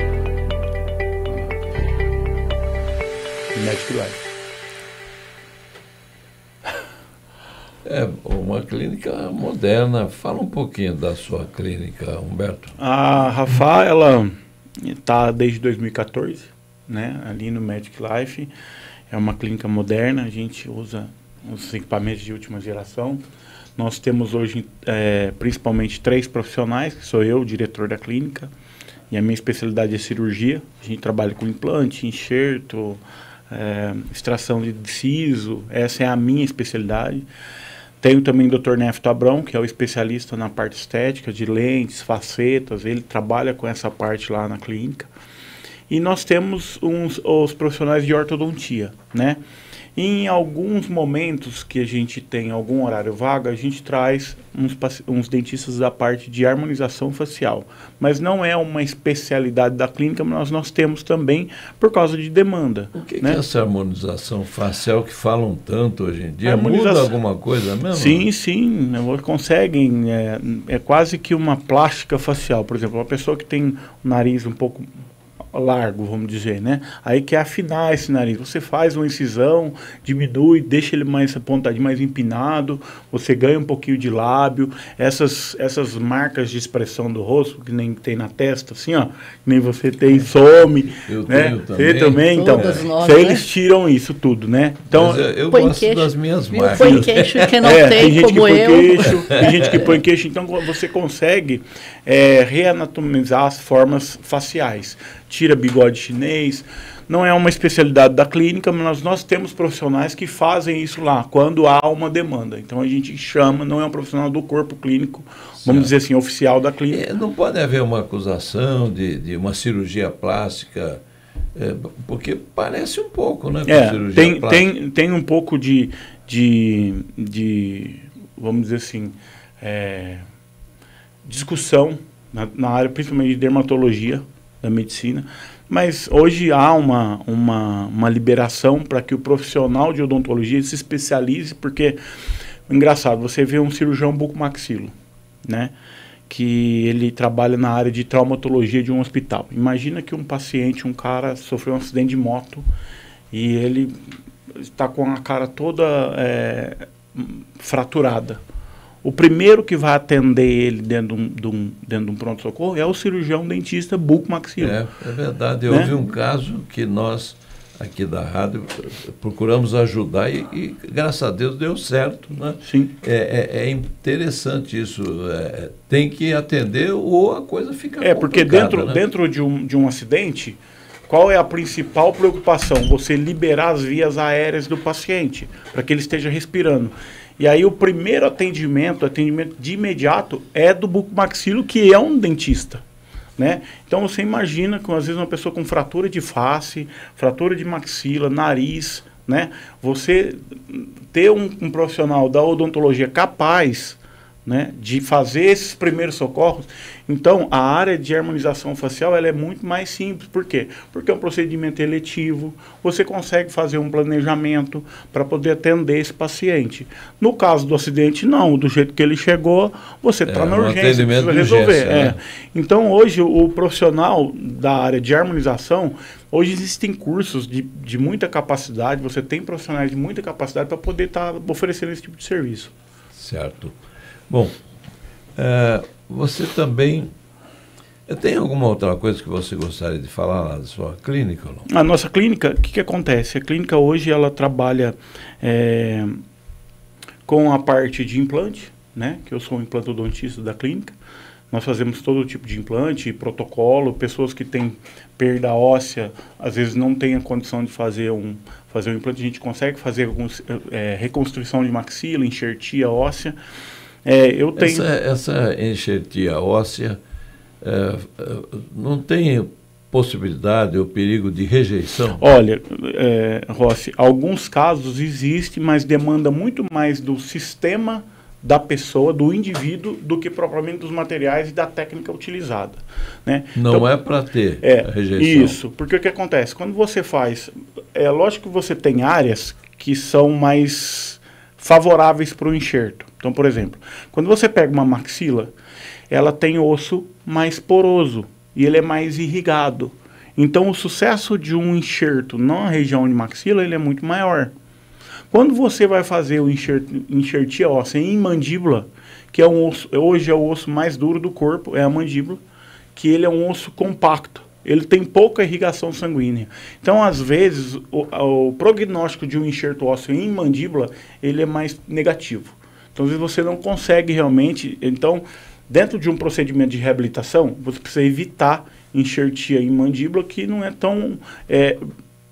Medic Life. É uma clínica moderna. Fala um pouquinho da sua clínica, Humberto. A Rafa, ela está desde 2014, né, ali no Medic Life. É uma clínica moderna, a gente usa os equipamentos de última geração. Nós temos hoje principalmente 3 profissionais, que sou eu, o diretor da clínica, e a minha especialidade é cirurgia. A gente trabalha com implante, enxerto, extração de siso, essa é a minha especialidade. Tenho também o Dr. Nefto Abrão, que é o especialista na parte estética, de lentes, facetas, ele trabalha com essa parte lá na clínica. E nós temos os profissionais de ortodontia, né? Em alguns momentos que a gente tem algum horário vago, a gente traz uns dentistas da parte de harmonização facial. Mas não é uma especialidade da clínica, mas nós temos também por causa de demanda. O que, né? que é essa harmonização facial que falam tanto hoje em dia? Muda alguma coisa mesmo? Sim, sim. Conseguem. É quase que uma plástica facial. Por exemplo, uma pessoa que tem o nariz um pouco largo, vamos dizer, né? Aí quer afinar esse nariz. Você faz uma incisão, diminui, deixa ele mais apontadinho, mais empinado, você ganha um pouquinho de lábio. Essas marcas de expressão do rosto, que nem tem na testa, assim, ó, nem você tem, some. Eu né? tenho também. Você também, então. Eles tiram isso tudo, né? Então, eu gosto das minhas marcas. Põe queixo que não tem como eu. Tem gente que põe queixo, então você consegue reanatomizar as formas faciais. Tira bigode chinês. Não é uma especialidade da clínica, mas nós temos profissionais que fazem isso lá, quando há uma demanda. Então a gente chama, não é um profissional do corpo clínico, vamos dizer assim, oficial da clínica. Não pode haver uma acusação de uma cirurgia plástica, porque parece um pouco, né? Cirurgia plástica. Tem um pouco de vamos dizer assim, discussão na área, principalmente de dermatologia, da medicina, mas hoje há uma liberação para que o profissional de odontologia se especialize, porque, engraçado, você vê um cirurgião bucomaxilo, né, que ele trabalha na área de traumatologia de um hospital. Imagina que um paciente, um cara, sofreu um acidente de moto e ele está com a cara toda fraturada. O primeiro que vai atender ele dentro de um pronto-socorro é o cirurgião dentista bucomaxilo. É verdade. Houve um caso que nós, aqui da rádio, procuramos ajudar e graças a Deus, deu certo. Né? Sim. É interessante isso. Tem que atender ou a coisa fica complicada. Porque dentro de um acidente, qual é a principal preocupação? Você liberar as vias aéreas do paciente, para que ele esteja respirando. E aí o primeiro atendimento de imediato, é do bucomaxilo, que é um dentista, né? Então você imagina que às vezes uma pessoa com fratura de face, fratura de maxila, nariz, né? Você ter um profissional da odontologia capaz, né, de fazer esses primeiros socorros. Então, a área de harmonização facial ela é muito mais simples. Por quê? Porque é um procedimento eletivo, você consegue fazer um planejamento para poder atender esse paciente. No caso do acidente, não. Do jeito que ele chegou, você está na urgência, precisa resolver. Urgência, né? Então, hoje, o profissional da área de harmonização, hoje existem cursos de muita capacidade, você tem profissionais de muita capacidade para poder estar oferecendo esse tipo de serviço. Certo. Bom, você também tem alguma outra coisa que você gostaria de falar lá da sua clínica? Ou não? A nossa clínica, o que acontece? A clínica hoje ela trabalha com a parte de implante, né? Que eu sou um implantodontista da clínica. Nós fazemos todo tipo de implante, protocolo, pessoas que têm perda óssea, às vezes não têm a condição de fazer um implante, a gente consegue fazer reconstrução de maxila, enxertia óssea. Eu tenho... Essa enxertia óssea não tem possibilidade ou perigo de rejeição? Olha, Rossi, alguns casos existem, mas demanda muito mais do sistema da pessoa, do indivíduo, do que propriamente dos materiais e da técnica utilizada, né? Não então, é para ter rejeição. Isso, porque o que acontece? Quando você faz... É lógico que você tem áreas que são mais favoráveis para o enxerto. Então, por exemplo, quando você pega uma maxila, ela tem osso mais poroso e ele é mais irrigado. Então, o sucesso de um enxerto na região de maxila ele é muito maior. Quando você vai fazer o enxertia óssea em mandíbula, que é um osso, hoje é o osso mais duro do corpo, é a mandíbula, que ele é um osso compacto. Ele tem pouca irrigação sanguínea. Então, às vezes, o prognóstico de um enxerto ósseo em mandíbula, ele é mais negativo. Então, às vezes, você não consegue realmente... Então, dentro de um procedimento de reabilitação, você precisa evitar enxertia em mandíbula, que não é tão...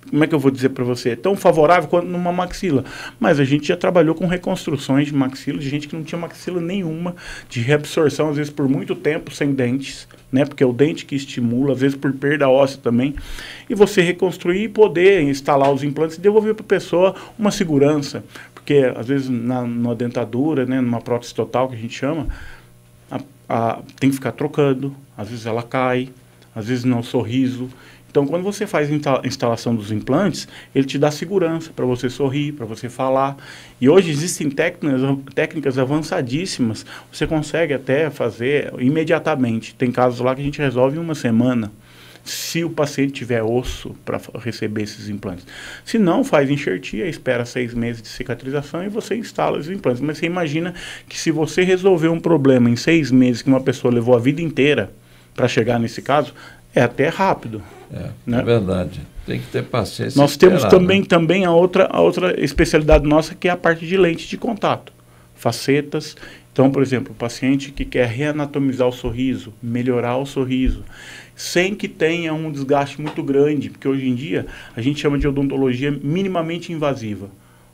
como é que eu vou dizer para você? É tão favorável quanto numa maxila. Mas a gente já trabalhou com reconstruções de maxila, de gente que não tinha maxila nenhuma, de reabsorção, às vezes por muito tempo, sem dentes, né? Porque é o dente que estimula, às vezes por perda óssea também. E você reconstruir e poder instalar os implantes e devolver para a pessoa uma segurança. Porque, às vezes, na dentadura, né, numa prótese total, que a gente chama, tem que ficar trocando, às vezes ela cai, às vezes não sorriso. Então, quando você faz a instalação dos implantes, ele te dá segurança para você sorrir, para você falar. E hoje existem técnicas avançadíssimas, você consegue até fazer imediatamente. Tem casos lá que a gente resolve em uma semana, se o paciente tiver osso para receber esses implantes. Se não, faz enxertia, espera 6 meses de cicatrização e você instala os implantes. Mas você imagina que se você resolver um problema em 6 meses que uma pessoa levou a vida inteira para chegar nesse caso, é até rápido. Né? É verdade. Tem que ter paciência. Nós temos também a outra especialidade nossa, que é a parte de lente de contato. Facetas. Então, por exemplo, o paciente que quer reanatomizar o sorriso, melhorar o sorriso, sem que tenha um desgaste muito grande, porque hoje em dia a gente chama de odontologia minimamente invasiva.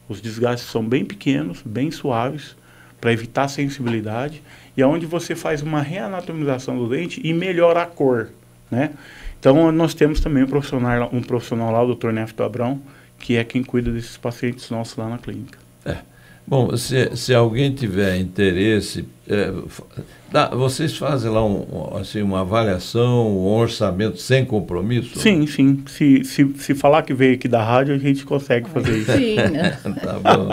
Os desgastes são bem pequenos, bem suaves, para evitar a sensibilidade, e aonde você faz uma reanatomização do dente e melhora a cor, né? Então, nós temos também um profissional lá, o Dr. Nefto Abrão, que é quem cuida desses pacientes nossos lá na clínica. Bom, se alguém tiver interesse, vocês fazem lá uma avaliação, um orçamento sem compromisso? Sim, sim. Se falar que veio aqui da rádio, a gente consegue fazer isso. Sim. Tá bom.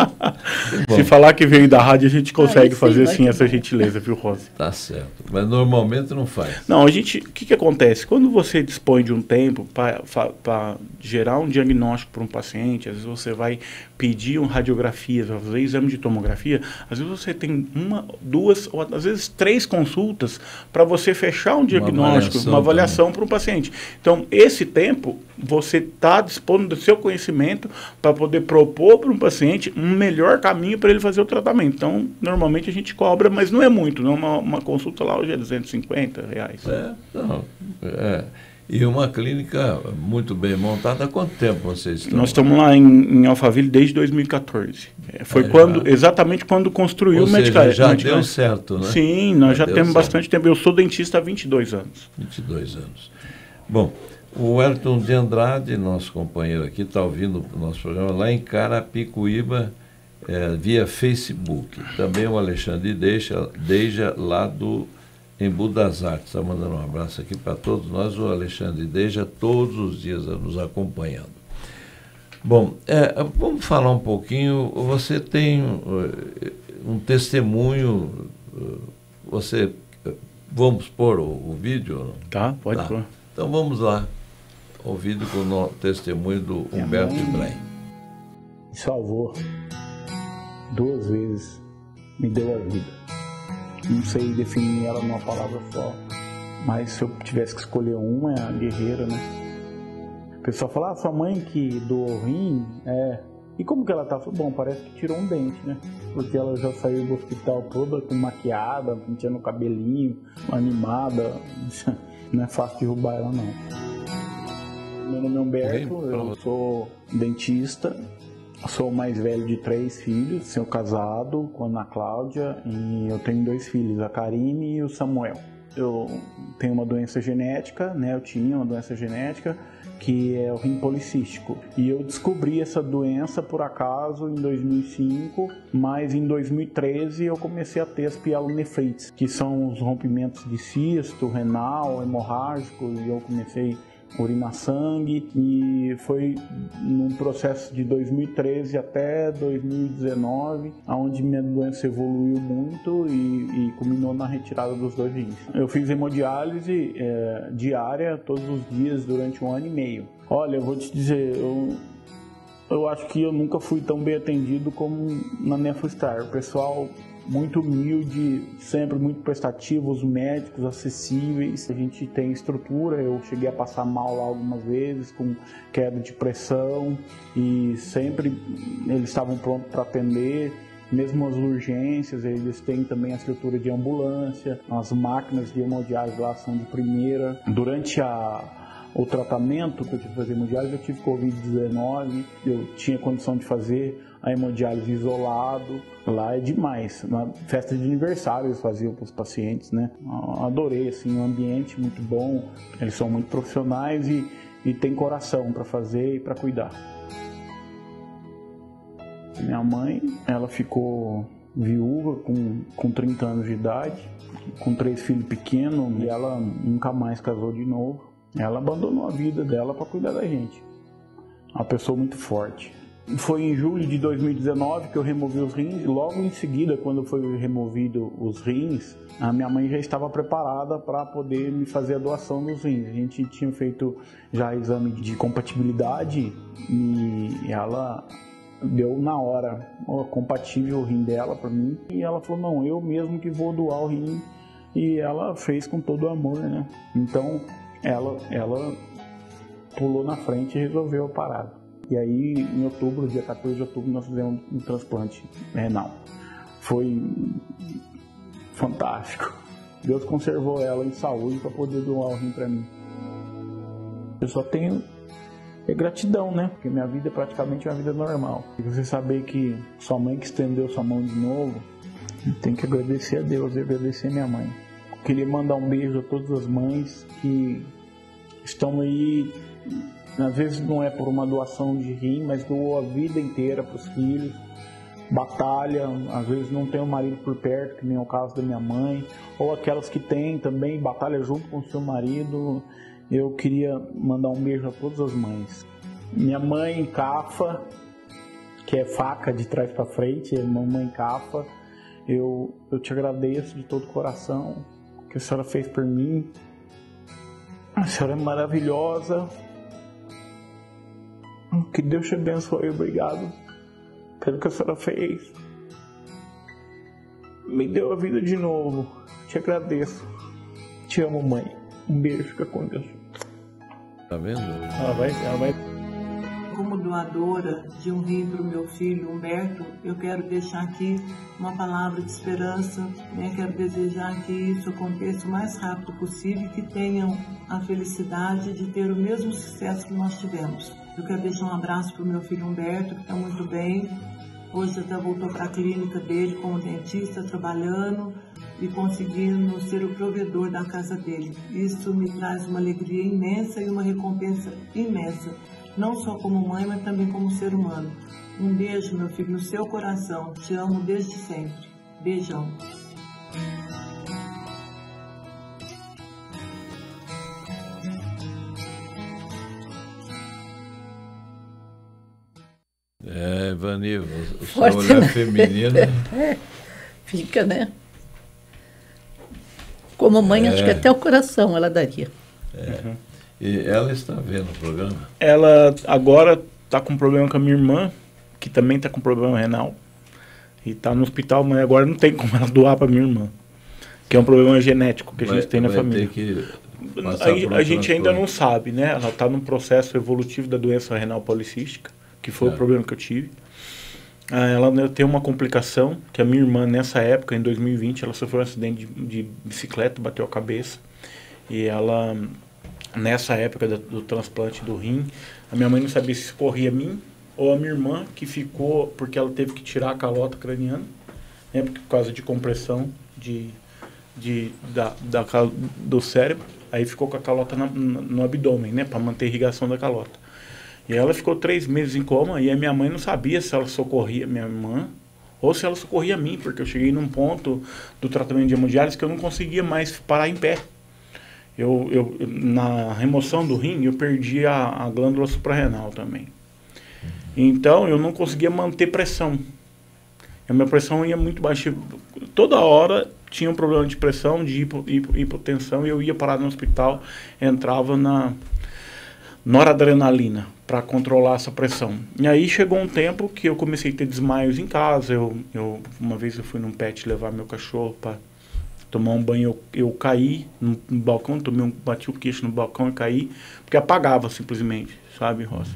Se falar que veio da rádio, a gente consegue fazer sim essa gentileza, viu, Rose? Tá certo. Mas normalmente não faz. Não, o que acontece? Quando você dispõe de um tempo para gerar um diagnóstico para um paciente, às vezes você vai pedir uma radiografia, vai fazer exame de tomografia, às vezes você tem 1, 2 ou às vezes 3 consultas para você fechar um diagnóstico, uma avaliação para um paciente. Então, esse tempo, você está dispondo do seu conhecimento para poder propor para um paciente um melhor caminho para ele fazer o tratamento. Então, normalmente a gente cobra, mas não é muito, não. Uma consulta lá hoje é R$250. E uma clínica muito bem montada. Há quanto tempo vocês estão? Nós estamos lá em Alphaville desde 2014. Foi exatamente quando construiu o Medicae. Já deu certo, né? Sim, nós já temos bastante tempo. Eu sou dentista há 22 anos. 22 anos. Bom, o Wellington de Andrade, nosso companheiro aqui, está ouvindo o nosso programa lá em Carapicuíba, via Facebook. Também o Alexandre Deja lá do Embu das Artes. Está mandando um abraço aqui para todos nós. O Alexandre Deja todos os dias nos acompanhando. Bom, vamos falar um pouquinho. Você tem um testemunho. Vamos pôr o vídeo? Tá, pode pôr. Então vamos lá. O vídeo com o testemunho do Humberto Ibrahim. Me salvou 2 vezes, me deu a vida. Não sei definir ela numa palavra só, mas se eu tivesse que escolher uma, é a guerreira, né? O pessoal fala, sua mãe que doou rim, E como que ela tá? Bom, parece que tirou um dente, né? Porque ela já saiu do hospital toda com maquiada, pintando o cabelinho, animada. Não é fácil derrubar ela, não. Meu nome é Humberto, eu sou dentista. Sou o mais velho de 3 filhos, sou casado com a Ana Cláudia e eu tenho 2 filhos, a Karine e o Samuel. Eu tenho uma doença genética, né? Eu tinha uma doença genética que é o rim policístico. E eu descobri essa doença por acaso em 2005, mas em 2013 eu comecei a ter as pielonefrites, que são os rompimentos de cisto, renal, hemorrágico, e eu comecei a urinar sangue, e foi num processo de 2013 até 2019, onde minha doença evoluiu muito e culminou na retirada dos 2 rins. Eu fiz hemodiálise diária todos os dias durante 1 ano e meio. Olha, eu vou te dizer, eu acho que eu nunca fui tão bem atendido como na Nefrostar. O pessoal muito humilde, sempre muito prestativo, os médicos acessíveis. A gente tem estrutura, eu cheguei a passar mal lá algumas vezes, com queda de pressão, e sempre eles estavam prontos para atender. Mesmo as urgências, eles têm também a estrutura de ambulância, as máquinas de hemodiálise lá são de primeira. Durante o tratamento que eu tive que fazer hemodiálise, eu tive Covid-19, eu tinha condição de fazer a hemodiálise isolado. Lá é demais. Na festa de aniversário eles faziam para os pacientes, né? Adorei, assim, um ambiente muito bom, eles são muito profissionais e tem coração para fazer e para cuidar. Minha mãe, ela ficou viúva com 30 anos de idade, com 3 filhos pequenos, e ela nunca mais casou de novo. Ela abandonou a vida dela para cuidar da gente. Uma pessoa muito forte. Foi em julho de 2019 que eu removi os rins, e logo em seguida, quando foi removido os rins, a minha mãe já estava preparada para poder me fazer a doação dos rins. A gente tinha feito já exame de compatibilidade e ela deu na hora compatível o rim dela para mim, e ela falou, não, eu mesmo que vou doar o rim, e ela fez com todo o amor, né? Então ela pulou na frente e resolveu a parada. E aí, em outubro, dia 14 de outubro, nós fizemos um transplante renal. Foi fantástico. Deus conservou ela em saúde para poder doar o rim para mim. Eu só tenho gratidão, né? Porque minha vida é praticamente uma vida normal. E você saber que sua mãe que estendeu sua mão de novo, tem que agradecer a Deus e agradecer a minha mãe. Eu queria mandar um beijo a todas as mães que estão aí. Às vezes não é por uma doação de rim, mas doou a vida inteira para os filhos, batalha, às vezes não tem o marido por perto, que nem é o caso da minha mãe, ou aquelas que têm também, batalha junto com o seu marido. Eu queria mandar um beijo a todas as mães. Minha mãe Cafa, que é faca de trás para frente, é mamãe Cafa, eu te agradeço de todo o coração o que a senhora fez por mim. A senhora é maravilhosa. Que Deus te abençoe, obrigado pelo que a senhora fez. Me deu a vida de novo. Te agradeço. Te amo, mãe. Um beijo, fica com Deus. Tá vendo? Ela vai. Como doadora de um rim para o meu filho Humberto, eu quero deixar aqui uma palavra de esperança, né? Quero desejar que isso aconteça o mais rápido possível e que tenham a felicidade de ter o mesmo sucesso que nós tivemos. Eu quero deixar um abraço para o meu filho Humberto, que está muito bem. Hoje até voltou para a clínica dele como dentista, trabalhando e conseguindo ser o provedor da casa dele. Isso me traz uma alegria imensa e uma recompensa imensa. Não só como mãe, mas também como ser humano. Um beijo, meu filho, no seu coração. Te amo desde sempre. Beijão. Vani, sua olhar feminina... Fica, né? Como mãe, acho que até o coração ela daria. E ela está vendo o programa? Ela agora está com problema com a minha irmã, que também está com problema renal. E está no hospital, mas agora não tem como ela doar para minha irmã. Que é um problema genético que a gente tem na família. A gente ainda não sabe, né? Ela está num processo evolutivo da doença renal policística, que foi o problema que eu tive. Ela tem uma complicação, que a minha irmã, nessa época, em 2020, ela sofreu um acidente de bicicleta, bateu a cabeça. E ela, nessa época do transplante do rim, a minha mãe não sabia se socorria a mim ou a minha irmã, que ficou, porque ela teve que tirar a calota craniana, né, por causa de compressão do cérebro. Aí ficou com a calota no abdômen, né, para manter a irrigação da calota. E ela ficou 3 meses em coma e a minha mãe não sabia se ela socorria minha irmã ou se ela socorria a mim, porque eu cheguei num ponto do tratamento de hemodiálise que eu não conseguia mais parar em pé. Na remoção do rim, eu perdi a glândula suprarrenal também. Então, eu não conseguia manter pressão. A minha pressão ia muito baixa. Toda hora tinha um problema de pressão, de hipotensão, e eu ia parar no hospital, entrava na noradrenalina para controlar essa pressão. E aí chegou um tempo que eu comecei a ter desmaios em casa. Uma vez eu fui num pet levar meu cachorro para tomar um banho, eu caí no balcão, bati o queixo no balcão e caí, porque apagava simplesmente, sabe, Rossi?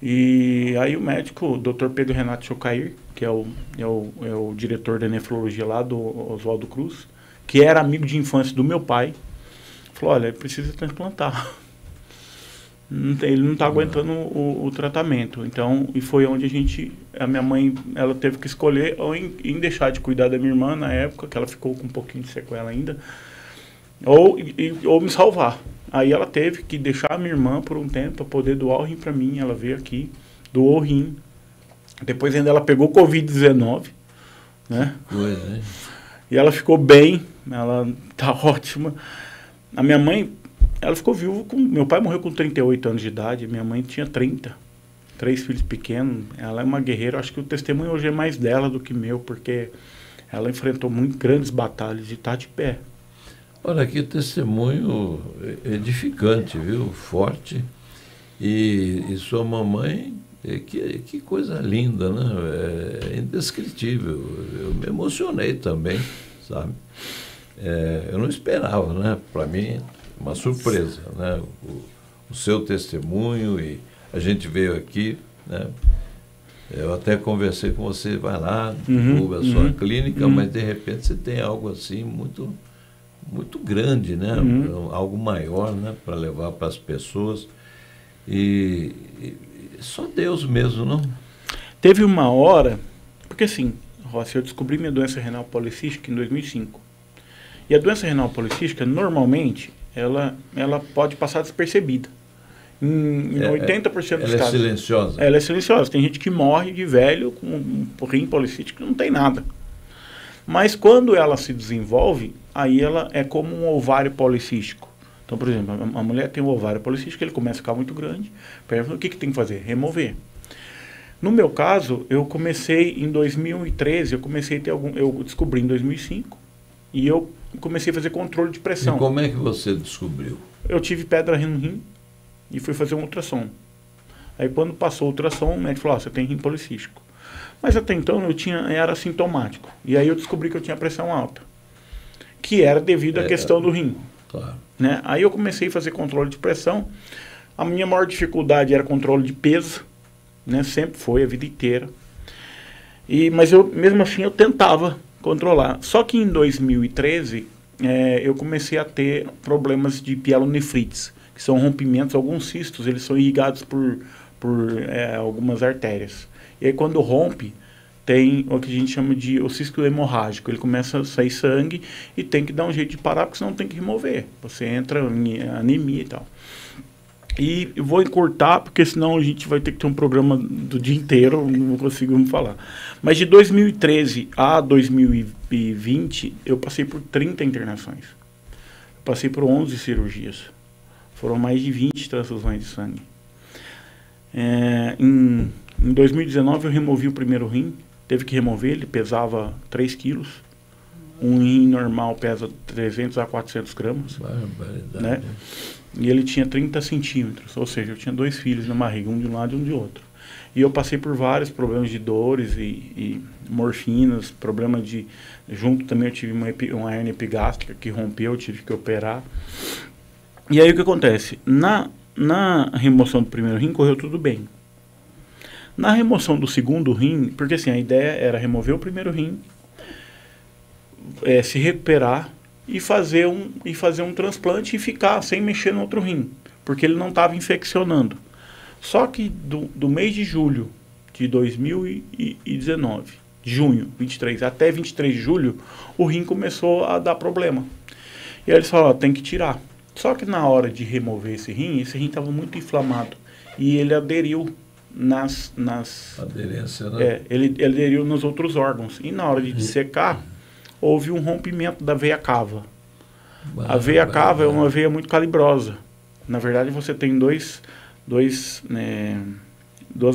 E aí o médico, o Dr. Pedro Renato Chocair, que é o diretor da nefrologia lá do Oswaldo Cruz, que era amigo de infância do meu pai, falou, olha, ele precisa transplantar. Ele não está aguentando o tratamento. Então, e foi onde a minha mãe, ela teve que escolher ou em deixar de cuidar da minha irmã na época, que ela ficou com um pouquinho de sequela ainda, ou me salvar. Aí ela teve que deixar a minha irmã por um tempo para poder doar o rim para mim. Ela veio aqui, doou o rim. Depois ainda ela pegou Covid-19, né? Coisa, hein? E ela ficou bem, ela tá ótima. A minha mãe, ela ficou viúva meu pai morreu com 38 anos de idade, minha mãe tinha 30. 3 filhos pequenos. Ela é uma guerreira. Acho que o testemunho hoje é mais dela do que meu, porque ela enfrentou muito grandes batalhas e está de pé. Olha, que testemunho edificante, viu? Forte. E sua mamãe, que coisa linda, né? É indescritível. Eu me emocionei também, sabe? Eu não esperava, né? Para mim, uma surpresa, né? O seu testemunho, e a gente veio aqui, né? Eu até conversei com você, vai lá, divulga a sua clínica, mas de repente você tem algo assim muito, muito grande, né? Algo maior, né? Para levar para as pessoas. E só Deus mesmo, não? Teve uma hora, porque assim, Rossi, eu descobri minha doença renal policística em 2005. E a doença renal policística, normalmente, ela pode passar despercebida. Em 80% dos casos. Ela é silenciosa? Ela é silenciosa. Tem gente que morre de velho com um rim policístico que não tem nada. Mas quando ela se desenvolve, aí ela é como um ovário policístico. Então, por exemplo, a mulher tem um ovário policístico, ele começa a ficar muito grande. O que tem que fazer? Remover. No meu caso, eu comecei em 2013, eu descobri em 2005, e eu comecei a fazer controle de pressão. E como é que você descobriu? Eu tive pedra no rim e fui fazer um ultrassom. Aí quando passou o ultrassom, o médico falou, você tem rim policístico. Mas até então era assintomático. E aí eu descobri que eu tinha pressão alta, que era devido à questão do rim. Claro. Né? Aí eu comecei a fazer controle de pressão. A minha maior dificuldade era controle de peso, né? Sempre foi, a vida inteira. Mas mesmo assim eu tentava controlar. Só que em 2013 eu comecei a ter problemas de pielonefrites, que são rompimentos, alguns cistos, eles são irrigados por algumas artérias. E aí quando rompe, tem o que a gente chama de o cisto hemorrágico. Ele começa a sair sangue e tem que dar um jeito de parar, porque senão tem que remover. Você entra em anemia e tal. E eu vou encurtar, porque senão a gente vai ter que ter um programa do dia inteiro, não consigo me falar. Mas de 2013 a 2020, eu passei por 30 internações. Eu passei por 11 cirurgias. Foram mais de 20 transfusões de sangue. Em 2019 eu removi o primeiro rim. Teve que remover, ele pesava 3 quilos. Um rim normal pesa 300 a 400 gramas. Barbaridade. Né? E ele tinha 30 centímetros, ou seja, eu tinha 2 filhos na barriga, um de um lado e um de outro. E eu passei por vários problemas de dores e morfinas, problema junto também eu tive uma hérnia epigástrica que rompeu, eu tive que operar. E aí o que acontece? Na remoção do primeiro rim correu tudo bem. Na remoção do segundo rim, porque assim, a ideia era remover o primeiro rim, se recuperar e fazer um transplante e ficar sem mexer no outro rim, porque ele não estava infeccionando. Só que do mês de julho de 2019, junho 23 até 23 de julho, o rim começou a dar problema. E aí eles falaram, tem que tirar. Só que na hora de remover esse rim estava muito inflamado e ele aderiu nas aderência, né? Ele aderiu nos outros órgãos. E na hora de dissecar, houve um rompimento da veia cava. A veia cava é uma veia muito calibrosa. Na verdade, você tem duas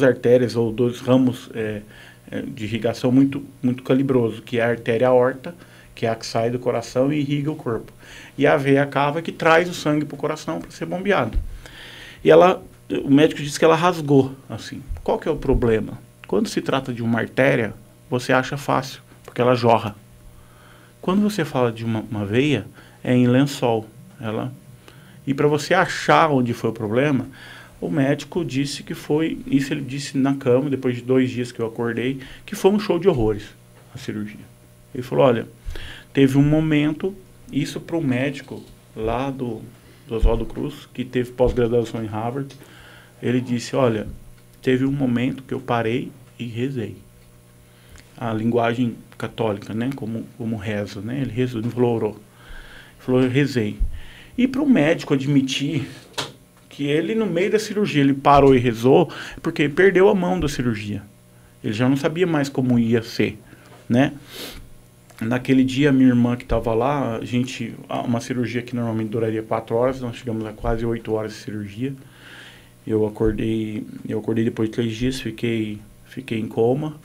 artérias ou dois ramos de irrigação muito, muito calibroso, que é a artéria aorta, que é a que sai do coração e irriga o corpo. E a veia cava é que traz o sangue para o coração para ser bombeado. E o médico disse que ela rasgou, assim. Qual que é o problema? Quando se trata de uma artéria, você acha fácil, porque ela jorra. Quando você fala de uma veia, é em lençol. E para você achar onde foi o problema, o médico disse que foi, isso ele disse na cama, depois de 2 dias que eu acordei, que foi um show de horrores, a cirurgia. Ele falou, olha, teve um momento, isso para o médico lá do Oswaldo Cruz, que teve pós-graduação em Harvard, ele disse, olha, teve um momento que eu parei e rezei. A linguagem católica, né, como reza, né, ele rezou, ele falou, orou. Ele falou, eu rezei. E para o médico admitir que ele, no meio da cirurgia, ele parou e rezou, porque ele perdeu a mão da cirurgia. Ele já não sabia mais como ia ser, né? Naquele dia, a minha irmã que estava lá, uma cirurgia que normalmente duraria 4 horas, nós chegamos a quase 8 horas de cirurgia. Eu acordei depois de 3 dias, fiquei em coma.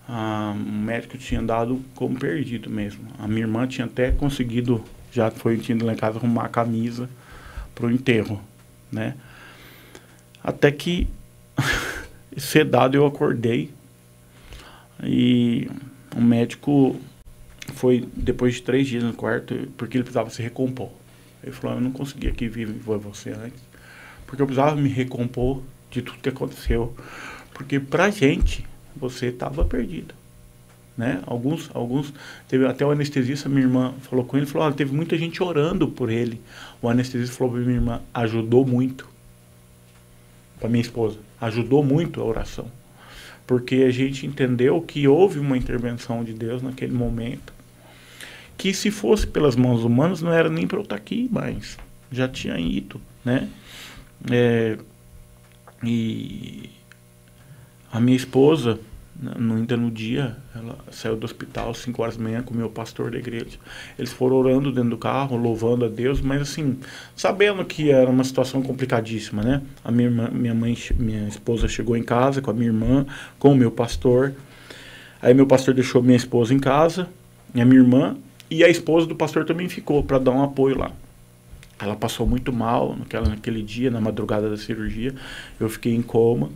O médico tinha dado como perdido mesmo. A minha irmã tinha até conseguido, tinha ido lá em casa arrumar a camisa para o enterro, né? Até que, sedado, eu acordei e o médico foi depois de 3 dias no quarto, porque ele precisava se recompor. Ele falou, eu não consegui aqui viver você antes, porque eu precisava me recompor de tudo que aconteceu, porque pra gente, você estava perdido, né? Alguns, teve até o anestesista, minha irmã falou com ele, falou, olha, teve muita gente orando por ele. O anestesista falou para minha irmã, ajudou muito, para minha esposa, ajudou muito a oração, porque a gente entendeu que houve uma intervenção de Deus naquele momento, que se fosse pelas mãos humanas não era nem para eu estar aqui, mas já tinha ido, né? E a minha esposa, ainda no dia, ela saiu do hospital às 5 horas da manhã com o meu pastor da igreja. Eles foram orando dentro do carro, louvando a Deus, mas assim, sabendo que era uma situação complicadíssima, né? A minha esposa chegou em casa com a minha irmã, com o meu pastor. Aí meu pastor deixou minha esposa em casa, e a minha irmã, e a esposa do pastor também ficou para dar um apoio lá. Ela passou muito mal naquele dia, na madrugada da cirurgia. Eu fiquei em coma.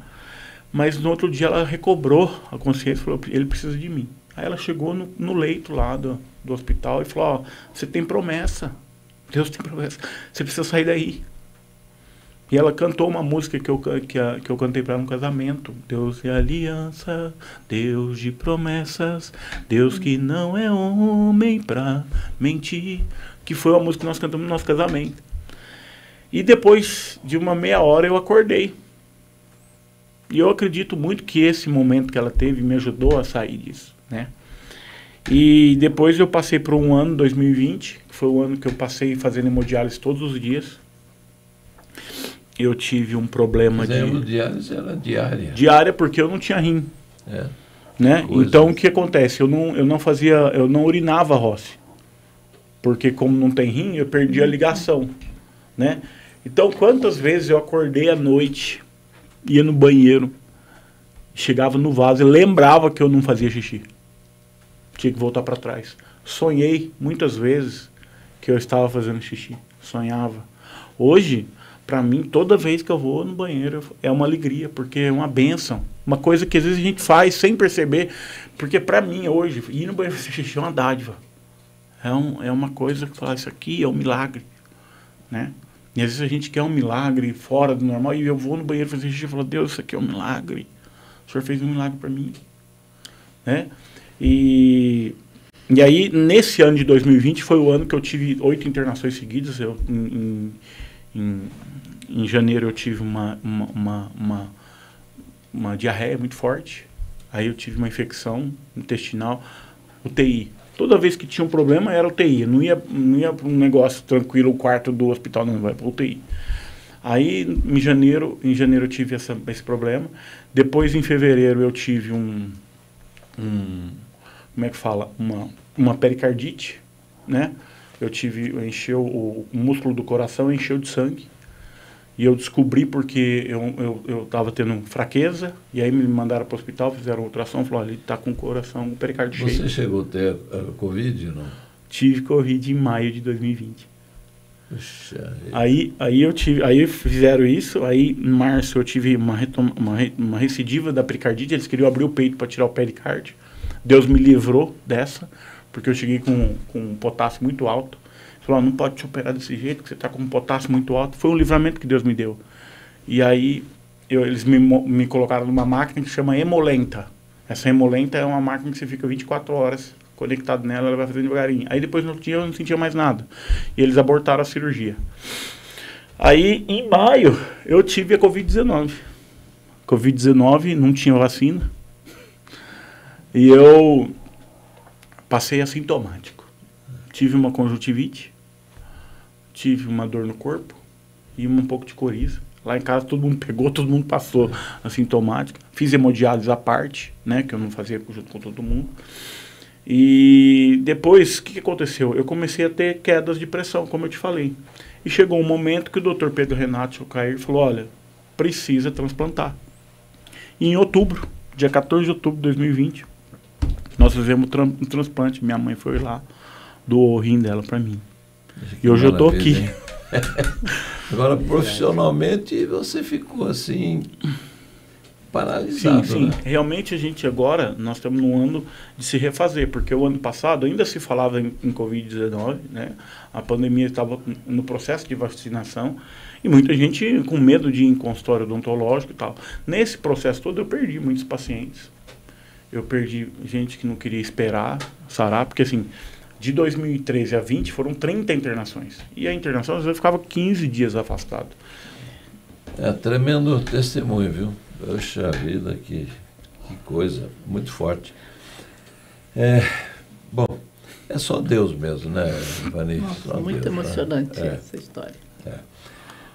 Mas no outro dia ela recobrou a consciência e falou, ele precisa de mim. Aí ela chegou no leito lá do hospital e falou, ó, você tem promessa. Deus tem promessa. Você precisa sair daí. E ela cantou uma música que eu cantei para ela no casamento. Deus é aliança, Deus de promessas, Deus que não é homem pra mentir. Que foi uma música que nós cantamos no nosso casamento. E depois de uma meia hora eu acordei. E eu acredito muito que esse momento que ela teve me ajudou a sair disso, né? E depois eu passei por um ano, 2020, que foi o ano que eu passei fazendo hemodiálise todos os dias. Eu tive um problema de... A hemodiálise era diária. Diária, porque eu não tinha rim. Né? Então, o que acontece? Eu não urinava, Rossi. Porque como não tem rim, eu perdi a ligação, né? Então, quantas vezes eu acordei à noite, ia no banheiro, chegava no vaso e lembrava que eu não fazia xixi. Tinha que voltar para trás. Sonhei muitas vezes que eu estava fazendo xixi. Sonhava. Hoje, para mim, toda vez que eu vou no banheiro é uma alegria, porque é uma bênção. Uma coisa que às vezes a gente faz sem perceber. Porque para mim, hoje, ir no banheiro fazer xixi é uma dádiva. É uma coisa que fala, isso aqui é um milagre, né? E às vezes a gente quer um milagre fora do normal, e eu vou no banheiro fazer xixi e falo, Deus, isso aqui é um milagre, o senhor fez um milagre para mim. Né? E aí, nesse ano de 2020, foi o ano que eu tive 8 internações seguidas. Em janeiro eu tive uma diarreia muito forte. Aí eu tive uma infecção intestinal, UTI. Toda vez que tinha um problema era UTI. Não ia para um negócio tranquilo, o quarto do hospital, não, vai para UTI. Aí em janeiro eu tive esse problema. Depois em fevereiro eu tive como é que fala? Uma pericardite, né? Encheu o músculo do coração, encheu de sangue. E eu descobri porque eu estava tendo fraqueza, e aí me mandaram para o hospital, fizeram ultrassom, falaram, ele está com o coração, o pericárdio cheio. Você chegou a ter Covid, não? Tive Covid em maio de 2020. Puxa, aí fizeram isso, aí em março eu tive uma recidiva da pericardite, eles queriam abrir o peito para tirar o pericárdio. Deus me livrou dessa, porque eu cheguei com um potássio muito alto. Falou, não pode te operar desse jeito, que você está com um potássio muito alto. Foi um livramento que Deus me deu. E aí, eles me colocaram numa máquina que se chama hemolenta. Essa hemolenta é uma máquina que você fica 24 horas conectado nela, ela vai fazendo devagarinho. Aí depois no outro dia eu não sentia mais nada. E eles abortaram a cirurgia. Aí, em maio, eu tive a Covid-19. Covid-19, não tinha vacina. E eu passei assintomático. Tive uma conjuntivite, tive uma dor no corpo e um pouco de coriza. Lá em casa todo mundo pegou, todo mundo passou assintomático. Fiz hemodiálise à parte, né, que eu não fazia junto com todo mundo. E depois, o que aconteceu? Eu comecei a ter quedas de pressão, como eu te falei. E chegou um momento que o Dr. Pedro Renato Chocair falou, olha, precisa transplantar. E em outubro, dia 14 de outubro de 2020, nós fizemos um transplante. Minha mãe foi lá, doou o rim dela para mim. E hoje eu estou aqui. Agora, profissionalmente, você ficou assim, paralisado. Sim. Né? Realmente a gente agora, nós estamos num ano de se refazer, porque o ano passado ainda se falava em Covid-19, né? A pandemia estava no processo de vacinação e muita gente com medo de ir em consultório odontológico e tal. Nesse processo todo eu perdi muitos pacientes. Eu perdi gente que não queria esperar sarar, porque assim, de 2013 a 20 foram 30 internações. E a internação, às vezes, ficava 15 dias afastado. É tremendo testemunho, viu? Poxa vida, que coisa, muito forte. Bom, é só Deus mesmo, né, Vani? Nossa, muito Deus, emocionante essa história.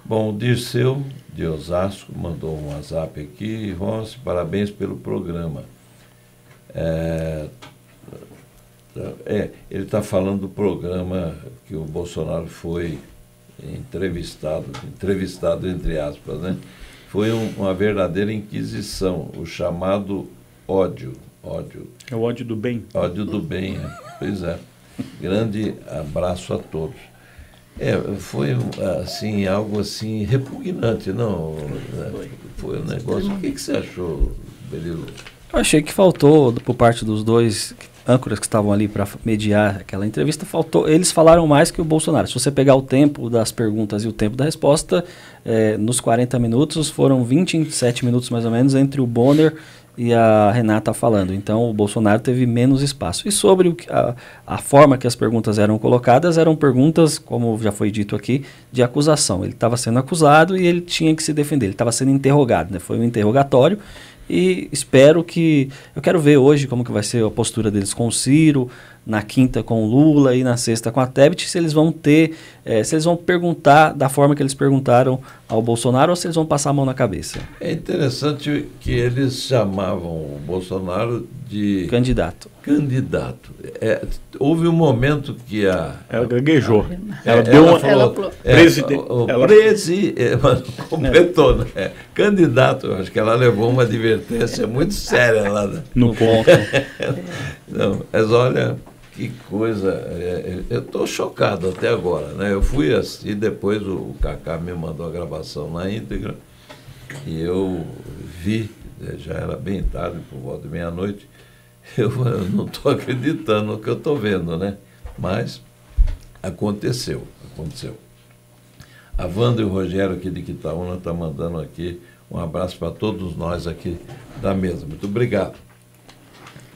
Bom, o Dirceu de Osasco mandou um WhatsApp aqui. Rossi, parabéns pelo programa. Ele está falando do programa que o Bolsonaro foi entrevistado entre aspas, né? Foi uma verdadeira inquisição, o chamado ódio. É o ódio do bem. Ódio do bem, pois é. Grande abraço a todos. Foi assim, algo assim repugnante, não? Foi um negócio. O que você achou, Belilo? Eu achei que faltou, por parte dos dois âncoras que estavam ali para mediar aquela entrevista, eles falaram mais que o Bolsonaro. Se você pegar o tempo das perguntas e o tempo da resposta, nos 40 minutos foram 27 minutos mais ou menos entre o Bonner e a Renata falando. Então o Bolsonaro teve menos espaço. E sobre a forma que as perguntas eram colocadas, eram perguntas, como já foi dito aqui, de acusação. Ele estava sendo acusado e ele tinha que se defender. Ele estava sendo interrogado, né? Foi um interrogatório. E eu quero ver hoje como que vai ser a postura deles com o Ciro, na quinta com o Lula e na sexta com a Tebet, se eles vão se eles vão perguntar da forma que eles perguntaram ao Bolsonaro ou se eles vão passar a mão na cabeça. É interessante que eles chamavam o Bolsonaro de... Candidato. Houve um momento que ela gaguejou. Ela falou... completou, né? Candidato, eu acho que ela levou uma advertência muito séria lá. Né? No ponto. Não, mas olha... Que coisa, eu estou chocado até agora, né? Eu fui assistir, depois o Cacá me mandou a gravação na íntegra e eu vi, já era bem tarde, por volta de meia-noite, eu não estou acreditando no que eu estou vendo, né? Mas aconteceu. A Wanda e o Rogério aqui de Quitaúna estão mandando aqui um abraço para todos nós aqui da mesa. Muito obrigado.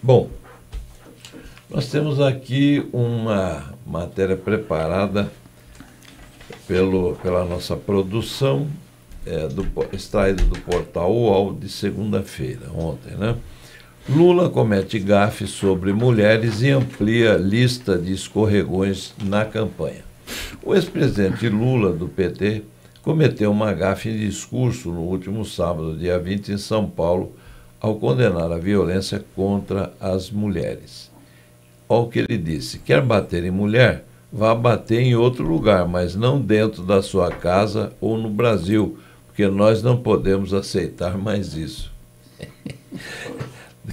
Bom, nós temos aqui uma matéria preparada pela nossa produção, extraída do portal UOL de segunda-feira, ontem, né? Lula comete gafe sobre mulheres e amplia lista de escorregões na campanha. O ex-presidente Lula, do PT, cometeu uma gafe em discurso no último sábado, dia 20, em São Paulo, ao condenar a violência contra as mulheres. Olha o que ele disse: quer bater em mulher? Vá bater em outro lugar, mas não dentro da sua casa ou no Brasil, porque nós não podemos aceitar mais isso.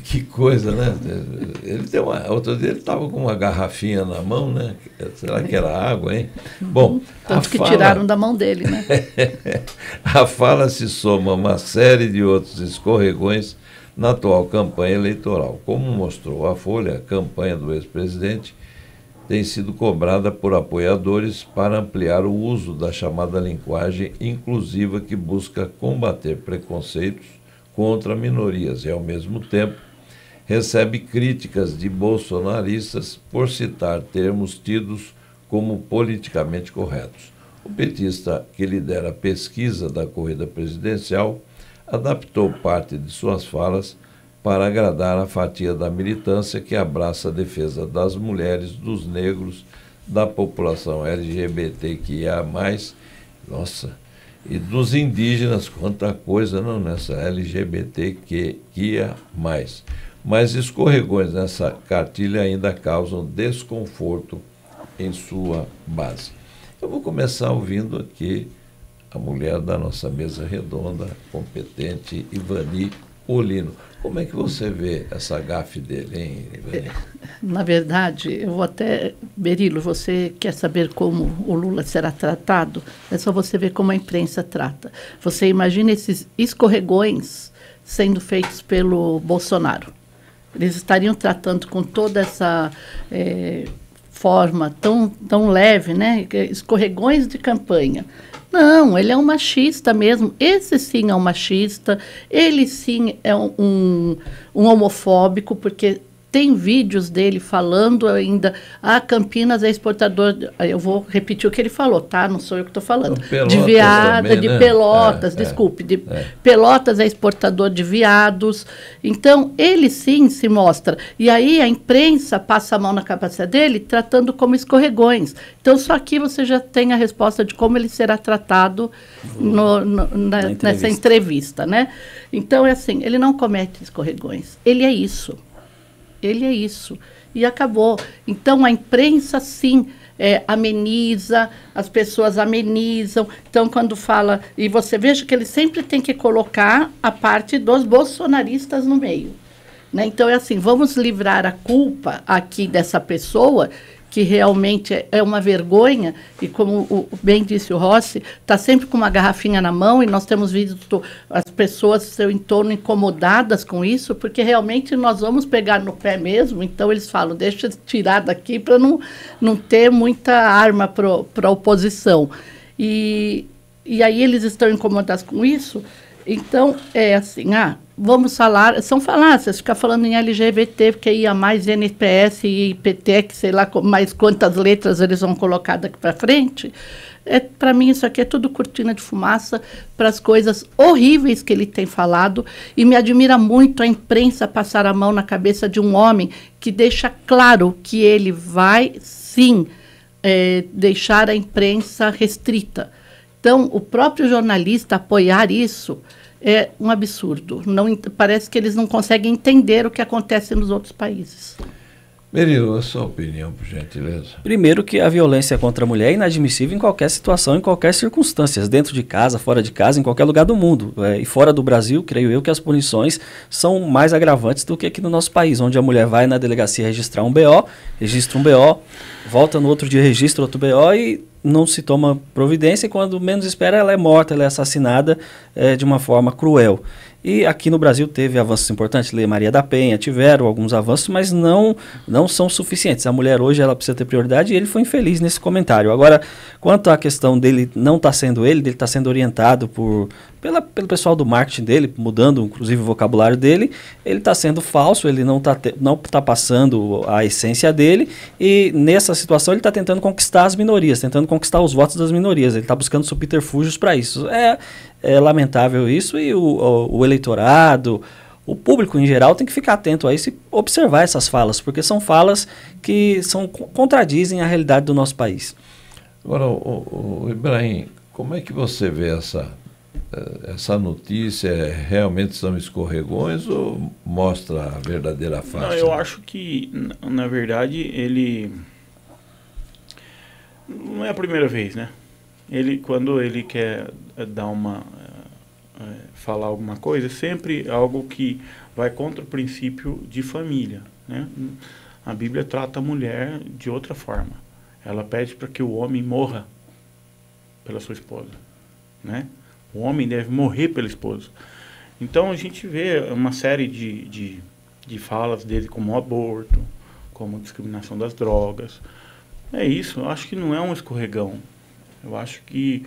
Que coisa, né? Ele tem outro dia ele estava com uma garrafinha na mão, né? Será que era água, hein? Bom, tanto que tiraram da mão dele, né? A fala se soma a uma série de outros escorregões na atual campanha eleitoral. Como mostrou a Folha, a campanha do ex-presidente tem sido cobrada por apoiadores para ampliar o uso da chamada linguagem inclusiva que busca combater preconceitos contra minorias e, ao mesmo tempo, recebe críticas de bolsonaristas por citar termos tidos como politicamente corretos. O petista, que lidera a pesquisa da corrida presidencial, adaptou parte de suas falas para agradar a fatia da militância que abraça a defesa das mulheres, dos negros, da população LGBTQIA+, e dos indígenas, quanta coisa, não, nessa LGBTQIA+. Mas escorregões nessa cartilha ainda causam desconforto em sua base. Eu vou começar ouvindo aqui a mulher da nossa mesa redonda, competente, Ivani Olino. Como é que você vê essa gafe dele, hein, Ivani? Na verdade, eu vou até... Berilo, você quer saber como o Lula será tratado? É só você ver como a imprensa trata. Você imagina esses escorregões sendo feitos pelo Bolsonaro. Eles estariam tratando com toda essa forma tão leve, né? Escorregões de campanha. Não, ele é um machista mesmo. Esse sim é um machista. Ele sim é um homofóbico, porque tem vídeos dele falando ainda, Campinas é exportador, eu vou repetir o que ele falou, tá? Não sou eu que estou falando. Pelotas de viada, também, de né? Pelotas, desculpe, Pelotas é exportador de viados. Então, ele sim se mostra. E aí a imprensa passa a mão na cabeça dele, tratando como escorregões. Então, só aqui você já tem a resposta de como ele será tratado nessa entrevista, né? Então, é assim, ele não comete escorregões. Ele é isso. Ele é isso. E acabou. Então, a imprensa, sim, ameniza, as pessoas amenizam. Então, quando fala... E você veja que ele sempre tem que colocar a parte dos bolsonaristas no meio. Né? Então, é assim, vamos livrar a culpa aqui dessa pessoa, que realmente é uma vergonha, e como bem disse o Rossi, está sempre com uma garrafinha na mão, e nós temos visto as pessoas do seu entorno incomodadas com isso, porque realmente nós vamos pegar no pé mesmo. Então eles falam, deixa eu tirar daqui para não ter muita arma para a oposição. E aí eles estão incomodados com isso. Então, é assim, vamos falar, são falácias, ficar falando em LGBT, porque ia mais NPS e IPT, que sei lá mais quantas letras eles vão colocar daqui para frente. Para mim, isso aqui é tudo cortina de fumaça para as coisas horríveis que ele tem falado, e me admira muito a imprensa passar a mão na cabeça de um homem que deixa claro que ele vai, sim, deixar a imprensa restrita. Então, o próprio jornalista apoiar isso é um absurdo. Parece que eles não conseguem entender o que acontece nos outros países. Berilo, a sua opinião, por gentileza. Primeiro que a violência contra a mulher é inadmissível em qualquer situação, em qualquer circunstância, dentro de casa, fora de casa, em qualquer lugar do mundo. E fora do Brasil, creio eu que as punições são mais agravantes do que aqui no nosso país, onde a mulher vai na delegacia registrar um BO, registra um BO, volta no outro dia, registra outro BO e não se toma providência, e quando menos espera ela é morta, ela é assassinada de uma forma cruel. E aqui no Brasil teve avanços importantes, Lei Maria da Penha, tiveram alguns avanços, mas não são suficientes. A mulher hoje ela precisa ter prioridade e ele foi infeliz nesse comentário. Agora, quanto à questão dele não estar sendo ele está sendo orientado pelo pessoal do marketing dele, mudando inclusive o vocabulário dele, ele está sendo falso, ele não está passando a essência dele, e nessa situação ele está tentando conquistar as minorias, tentando conquistar os votos das minorias, ele está buscando subterfúgios para isso. É lamentável isso, e o eleitorado, o público em geral tem que ficar atento a isso e observar essas falas, porque são falas que contradizem a realidade do nosso país. Agora, o Ibrahim, como é que você vê essa notícia? Realmente são escorregões ou mostra a verdadeira face? Não, eu acho que, na verdade, ele... Não é a primeira vez, né? Quando ele quer falar alguma coisa, é sempre algo que vai contra o princípio de família, né? A Bíblia trata a mulher de outra forma. Ela pede para que o homem morra pela sua esposa, né? O homem deve morrer pela esposa. Então a gente vê uma série de falas dele, como aborto, como discriminação das drogas. É isso, eu acho que não é um escorregão. Eu acho que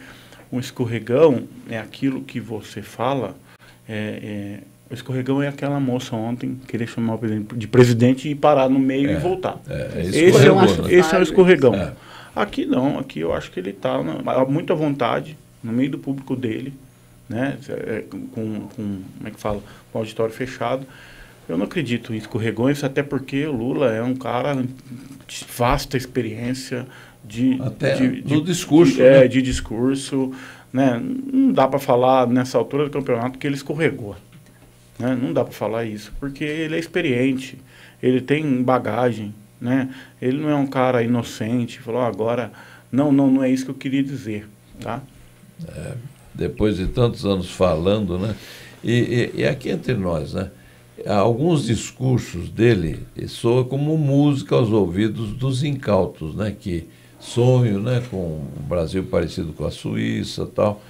um escorregão é aquilo que você fala. O escorregão é aquela moça ontem querer chamar o presidente de presidente e parar no meio e voltar. Esse é o escorregão. Aqui não, aqui eu acho que ele está muito à vontade, no meio do público dele, né? Como é que fala? Com o auditório fechado. Eu não acredito em escorregões, até porque o Lula é um cara de vasta experiência de discurso. De discurso, né? Não dá para falar nessa altura do campeonato que ele escorregou, né? Não dá para falar isso, porque ele é experiente, ele tem bagagem, né? Ele não é um cara inocente, falou agora, não é isso que eu queria dizer, tá? Depois de tantos anos falando, né? E aqui entre nós, né? Alguns discursos dele soam como música aos ouvidos dos incautos, né? Que sonham, né? Com o Brasil parecido com a Suíça, tal.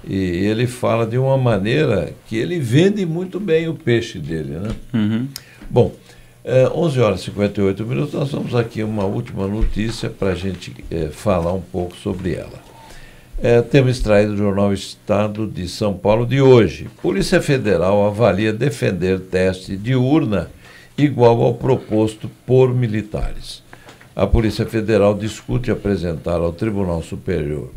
E ele fala de uma maneira que ele vende muito bem o peixe dele, né? Uhum. Bom, 11 horas e 58 minutos, nós vamos aqui uma última notícia para a gente falar um pouco sobre ela. Temos extraído do Jornal Estado de São Paulo de hoje. Polícia Federal avalia defender teste de urna igual ao proposto por militares. A Polícia Federal discute apresentar ao Tribunal Superior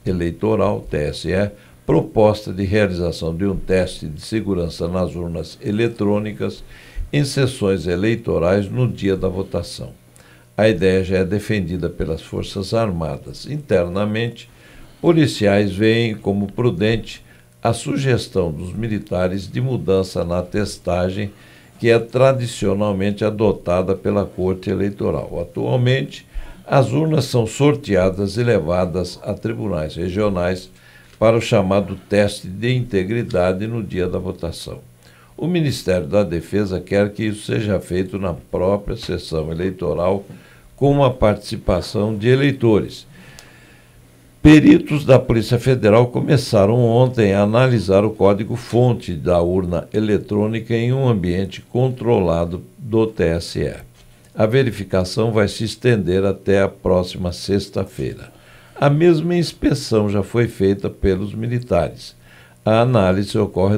Eleitoral, TSE, proposta de realização de um teste de segurança nas urnas eletrônicas em sessões eleitorais no dia da votação. A ideia já é defendida pelas Forças Armadas. Internamente, policiais veem como prudente a sugestão dos militares de mudança na testagem que é tradicionalmente adotada pela Corte Eleitoral. Atualmente, as urnas são sorteadas e levadas a tribunais regionais para o chamado teste de integridade no dia da votação. O Ministério da Defesa quer que isso seja feito na própria sessão eleitoral com a participação de eleitores. Peritos da Polícia Federal começaram ontem a analisar o código-fonte da urna eletrônica em um ambiente controlado do TSE. A verificação vai se estender até a próxima sexta-feira. A mesma inspeção já foi feita pelos militares. A análise ocorre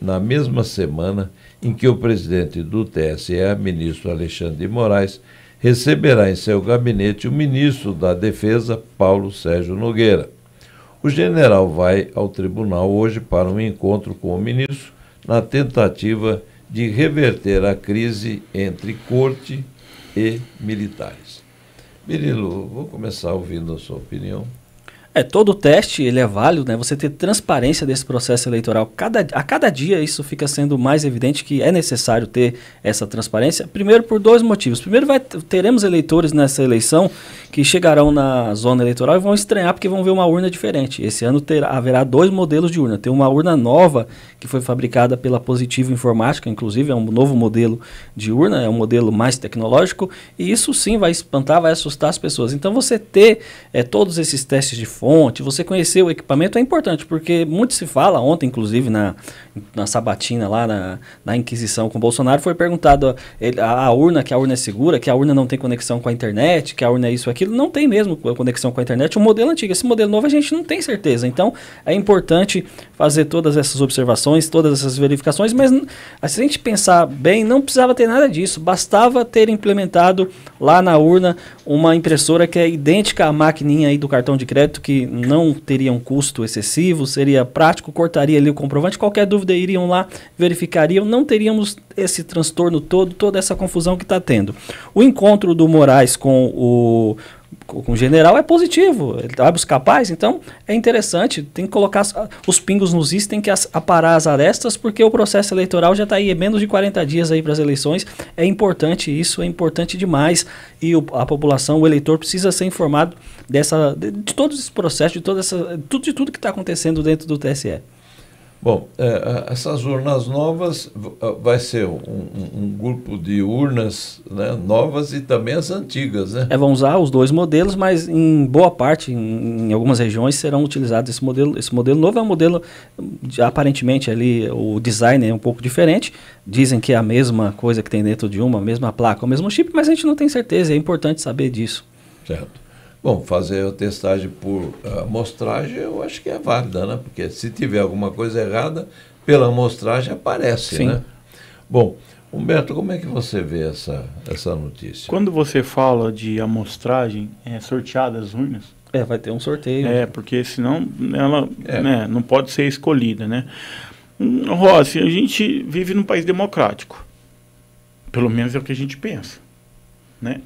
na mesma semana em que o presidente do TSE, ministro Alexandre de Moraes, receberá em seu gabinete o ministro da Defesa, Paulo Sérgio Nogueira. O general vai ao tribunal hoje para um encontro com o ministro na tentativa de reverter a crise entre corte e militares. Mirilo, vou começar ouvindo a sua opinião. Todo teste ele é válido, né? Você ter transparência desse processo eleitoral. A cada dia isso fica sendo mais evidente que é necessário ter essa transparência. Primeiro, por dois motivos. Primeiro, teremos eleitores nessa eleição que chegarão na zona eleitoral e vão estranhar porque vão ver uma urna diferente. Esse ano haverá 2 modelos de urna. Tem uma urna nova que foi fabricada pela Positivo Informática, inclusive é um novo modelo de urna, é um modelo mais tecnológico, e isso sim vai espantar, vai assustar as pessoas. Então você ter todos esses testes de fonte, fonte, você conhecer o equipamento é importante, porque muito se fala, ontem inclusive na sabatina lá na Inquisição com o Bolsonaro, foi perguntado a urna, que a urna é segura, que a urna não tem conexão com a internet, que a urna é isso, aquilo, não tem mesmo conexão com a internet, o modelo antigo, esse modelo novo a gente não tem certeza, então é importante fazer todas essas observações, todas essas verificações, mas se a gente pensar bem, não precisava ter nada disso, bastava ter implementado lá na urna uma impressora que é idêntica à maquininha aí do cartão de crédito, que não teria um custo excessivo, seria prático, cortaria ali o comprovante, qualquer dúvida iriam lá, verificariam, não teríamos esse transtorno todo, toda essa confusão que está tendo. O encontro do Moraes com o general é positivo, ele abre os capaz, então é interessante, tem que colocar os pingos nos is, tem que aparar as arestas, porque o processo eleitoral já está aí, é menos de 40 dias aí para as eleições, é importante isso, é importante demais, e a população, o eleitor precisa ser informado de todo esse processo, de tudo que está acontecendo dentro do TSE. Bom, essas urnas novas vai ser um grupo de urnas, né, novas e também as antigas, né? Vão usar os dois modelos, mas em boa parte, em algumas regiões, serão utilizados esse modelo. Esse modelo novo é um modelo, aparentemente ali, o design é um pouco diferente. Dizem que é a mesma coisa que tem dentro de a mesma placa, o mesmo chip, mas a gente não tem certeza, é importante saber disso. Certo. Bom, fazer a testagem por amostragem eu acho que é válida, né? Porque se tiver alguma coisa errada, pela amostragem aparece, sim, né? Bom, Humberto, como é que você vê essa notícia? Quando você fala de amostragem, sorteadas as urnas? Vai ter um sorteio. Porque senão ela né, não pode ser escolhida, né? Rossi, a gente vive num país democrático. Pelo menos é o que a gente pensa, né?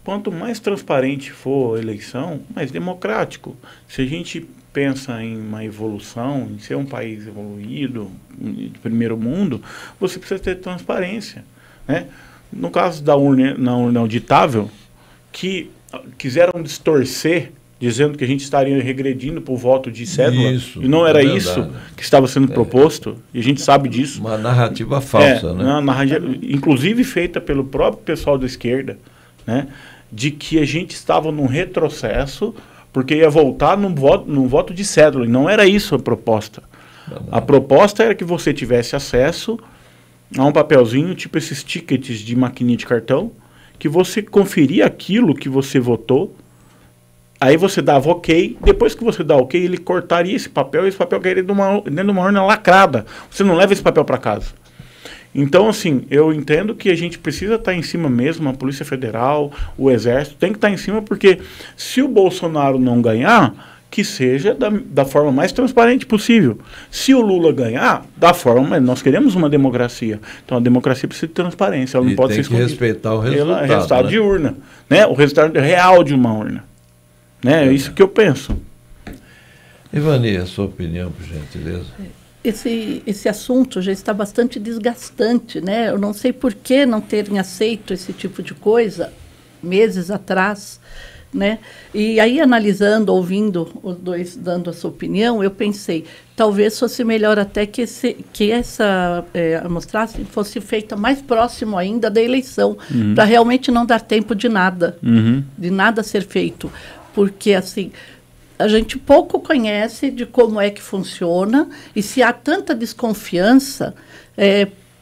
Quanto mais transparente for a eleição, mais democrático. Se a gente pensa em uma evolução, em ser um país evoluído, de primeiro mundo, você precisa ter transparência, né? No caso da urna auditável, que quiseram distorcer, dizendo que a gente estaria regredindo para o voto de cédula, e não era isso que estava sendo proposto, e a gente sabe disso. Uma narrativa falsa, né? Uma narrativa, inclusive feita pelo próprio pessoal da esquerda, né? De que a gente estava num retrocesso porque ia voltar num voto de cédula, e não era isso a proposta. A proposta era que você tivesse acesso a um papelzinho, tipo esses tickets de maquininha de cartão, que você conferia aquilo que você votou, aí você dava ok, depois que você dá ok, ele cortaria esse papel, e esse papel cairia dentro de uma urna lacrada. Você não leva esse papel para casa. Então, assim, eu entendo que a gente precisa estar em cima mesmo, a Polícia Federal, o Exército, tem que estar em cima, porque se o Bolsonaro não ganhar, que seja da forma mais transparente possível. Se o Lula ganhar, da forma... Nós queremos uma democracia. Então, a democracia precisa de transparência, ela não pode ser escondida. Tem que respeitar o resultado. O resultado, né, de urna, né? O resultado real de uma urna. Né? É isso que eu penso. Ivani, a sua opinião, por gentileza? Esse assunto já está bastante desgastante, né? Eu não sei por que não terem aceito esse tipo de coisa meses atrás, né? E aí, analisando, ouvindo os dois dando a sua opinião, eu pensei, talvez fosse melhor até que essa amostragem fosse feita mais próximo ainda da eleição, para realmente não dar tempo de nada ser feito. Porque, assim, a gente pouco conhece de como é que funciona, e se há tanta desconfiança,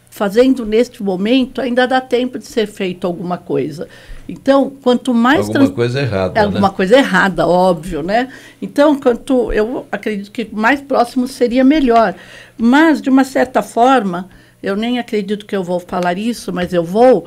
fazendo neste momento, ainda dá tempo de ser feito alguma coisa. Então, quanto mais... Alguma coisa errada, alguma coisa errada, óbvio, né? Então, eu acredito que mais próximo seria melhor. Mas, de uma certa forma, eu nem acredito que eu vou falar isso, mas eu vou,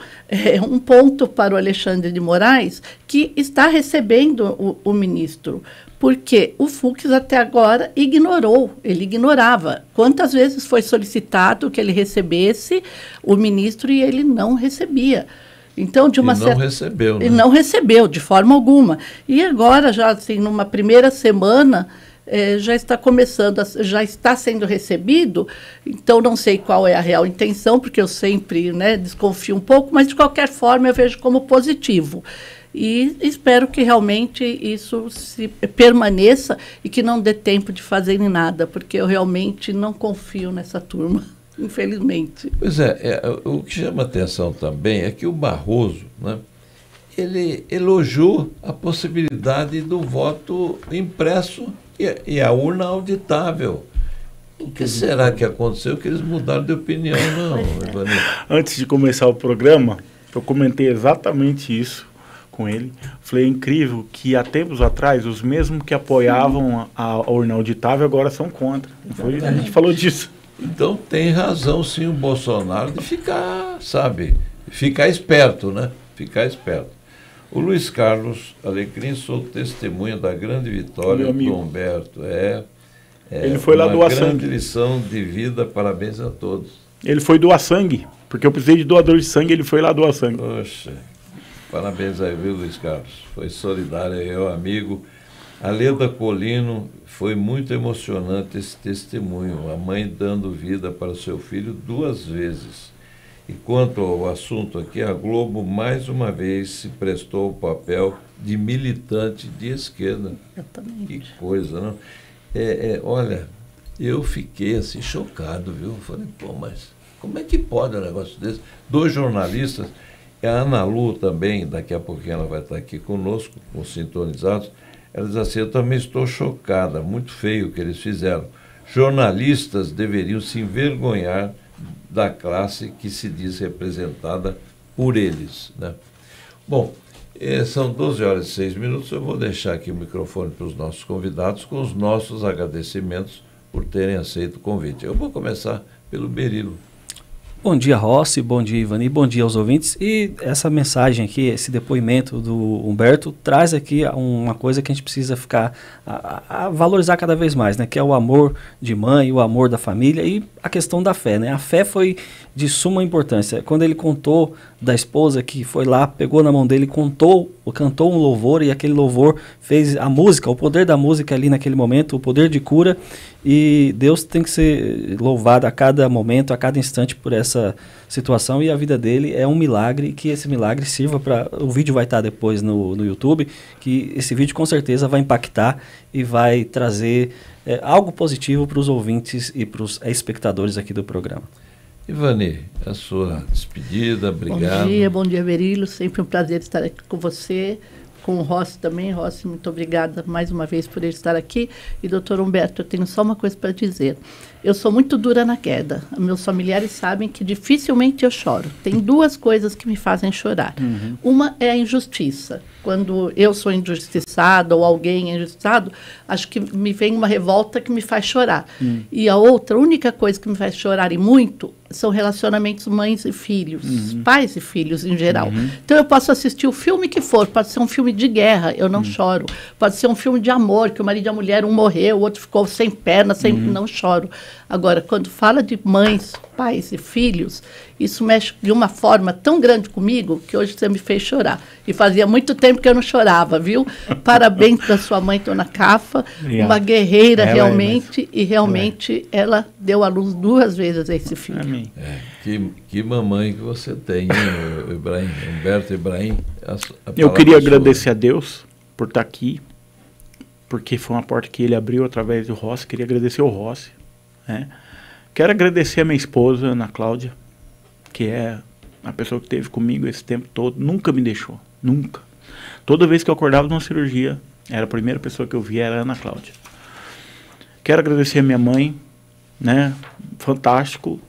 um ponto para o Alexandre de Moraes, que está recebendo o ministro. Porque o Fux até agora ignorou, ele ignorava. Quantas vezes foi solicitado que ele recebesse o ministro e ele não recebia. Então, de uma certa... recebeu, né? Ele não recebeu, de forma alguma. E agora, já assim, numa primeira semana, já está começando, já está sendo recebido. Então, não sei qual é a real intenção, porque eu sempre, né, desconfio um pouco, mas, de qualquer forma, eu vejo como positivo. E espero que realmente isso se permaneça e que não dê tempo de fazerem nada, porque eu realmente não confio nessa turma, infelizmente. Pois o que chama atenção também é que o Barroso, né, ele elogiou a possibilidade do voto impresso e a urna auditável. O que será que aconteceu que eles mudaram de opinião, não, Ivani? Antes de começar o programa, eu comentei exatamente isso com ele. Falei, é incrível que há tempos atrás, os mesmos que apoiavam a urna auditável agora são contra. A gente falou disso. Então tem razão sim o Bolsonaro de ficar, sabe, ficar esperto, né? Ficar esperto. O Luiz Carlos Alecrim, sou testemunha da grande vitória do Humberto. Ele foi lá doar sangue. Uma grande lição de vida, parabéns a todos. Ele foi doar sangue, porque eu precisei de doador de sangue, ele foi lá doar sangue. Poxa, parabéns aí, viu, Luiz Carlos? Foi solidário, eu amigo. A Leda Colino, foi muito emocionante esse testemunho, a mãe dando vida para o seu filho 2 vezes. E quanto ao assunto aqui, a Globo mais uma vez se prestou ao papel de militante de esquerda. Exatamente. Que coisa, não? Olha, eu fiquei assim chocado, viu? Falei, pô, mas como é que pode um negócio desse? 2 jornalistas, a Ana Lu também, daqui a pouquinho ela vai estar aqui conosco, com sintonizados, ela diz assim, eu também estou chocada, muito feio o que eles fizeram. Jornalistas deveriam se envergonhar da classe que se diz representada por eles, né? Bom, são 12h06, eu vou deixar aqui o microfone para os nossos convidados com os nossos agradecimentos por terem aceito o convite. Eu vou começar pelo Berilo. Bom dia, Rossi, bom dia, Ivani, bom dia aos ouvintes. E essa mensagem aqui, esse depoimento do Humberto, traz aqui uma coisa que a gente precisa ficar a valorizar cada vez mais, né? Que é o amor de mãe, o amor da família e a questão da fé, né? A fé foi de suma importância. Quando ele contou da esposa que foi lá, pegou na mão dele, cantou um louvor, e aquele louvor fez a música, o poder da música ali naquele momento, o poder de cura, e Deus tem que ser louvado a cada momento, a cada instante por essa situação, e a vida dele é um milagre, que esse milagre sirva para... O vídeo vai estar depois no YouTube, que esse vídeo com certeza vai impactar e vai trazer algo positivo para os ouvintes e para os espectadores aqui do programa. Ivani, a sua despedida, obrigado. Bom dia, Berilo, sempre um prazer estar aqui com você, com o Rossi também. Rossi, muito obrigada mais uma vez por ele estar aqui. E, doutor Humberto, eu tenho só uma coisa para dizer. Eu sou muito dura na queda. Meus familiares sabem que dificilmente eu choro. Tem 2 coisas que me fazem chorar. Uma é a injustiça. Quando eu sou injustiçada ou alguém é injustiçado, acho que me vem uma revolta que me faz chorar. E a única coisa que me faz chorar e muito são relacionamentos mães e filhos, pais e filhos em geral. Então eu posso assistir o filme que for, pode ser um filme de guerra, eu não choro. Pode ser um filme de amor, que o marido e a mulher, um morreu, o outro ficou sem perna, não choro. Agora, quando fala de mães, pais e filhos, isso mexe de uma forma tão grande comigo que hoje você me fez chorar. E fazia muito tempo que eu não chorava, viu? Parabéns para sua mãe, Dona Cafa, uma guerreira realmente, e realmente ela deu à luz 2 vezes a esse filho. Que mamãe que você tem, hein, Ibrahim, Humberto Ibrahim. Eu queria agradecer a Deus por estar aqui, porque foi uma porta que ele abriu através do Rossi. Queria agradecer ao Rossi, né? Quero agradecer a minha esposa, Ana Cláudia, que é a pessoa que esteve comigo esse tempo todo, nunca me deixou, nunca. Toda vez que eu acordava numa cirurgia, era a primeira pessoa que eu via, era a Ana Cláudia. Quero agradecer a minha mãe, né? Fantástico.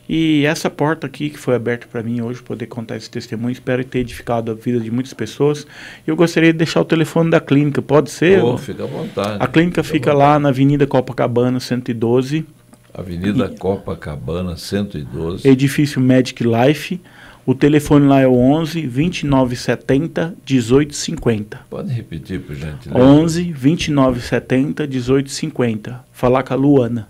E essa porta aqui que foi aberta para mim hoje, poder contar esse testemunho, espero ter edificado a vida de muitas pessoas. Eu gostaria de deixar o telefone da clínica, pode ser? Fica à vontade. A clínica fica lá na Avenida Copacabana, 112. Avenida Copacabana, 112. Edifício Medic Life. O telefone lá é o 11 2970 1850. Pode repetir, por gentileza? 11 2970 1850. Falar com a Luana.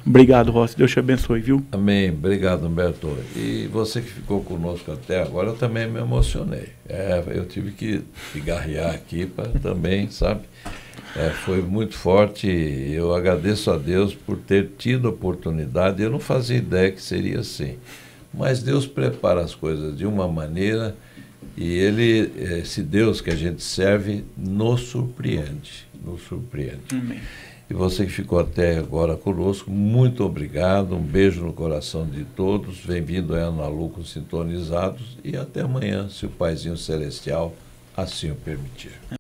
Obrigado, Rossi. Deus te abençoe, viu? Amém. Obrigado, Humberto. E você que ficou conosco até agora, eu também me emocionei. Eu tive que pigarrear aqui para também, sabe? Foi muito forte. Eu agradeço a Deus por ter tido a oportunidade. Eu não fazia ideia que seria assim. Mas Deus prepara as coisas de uma maneira e Ele, esse Deus que a gente serve, nos surpreende. Nos surpreende. Amém. E você que ficou até agora conosco, muito obrigado, um beijo no coração de todos, bem-vindo a Ana Lu com Sintonizados e até amanhã, se o Paizinho Celestial assim o permitir.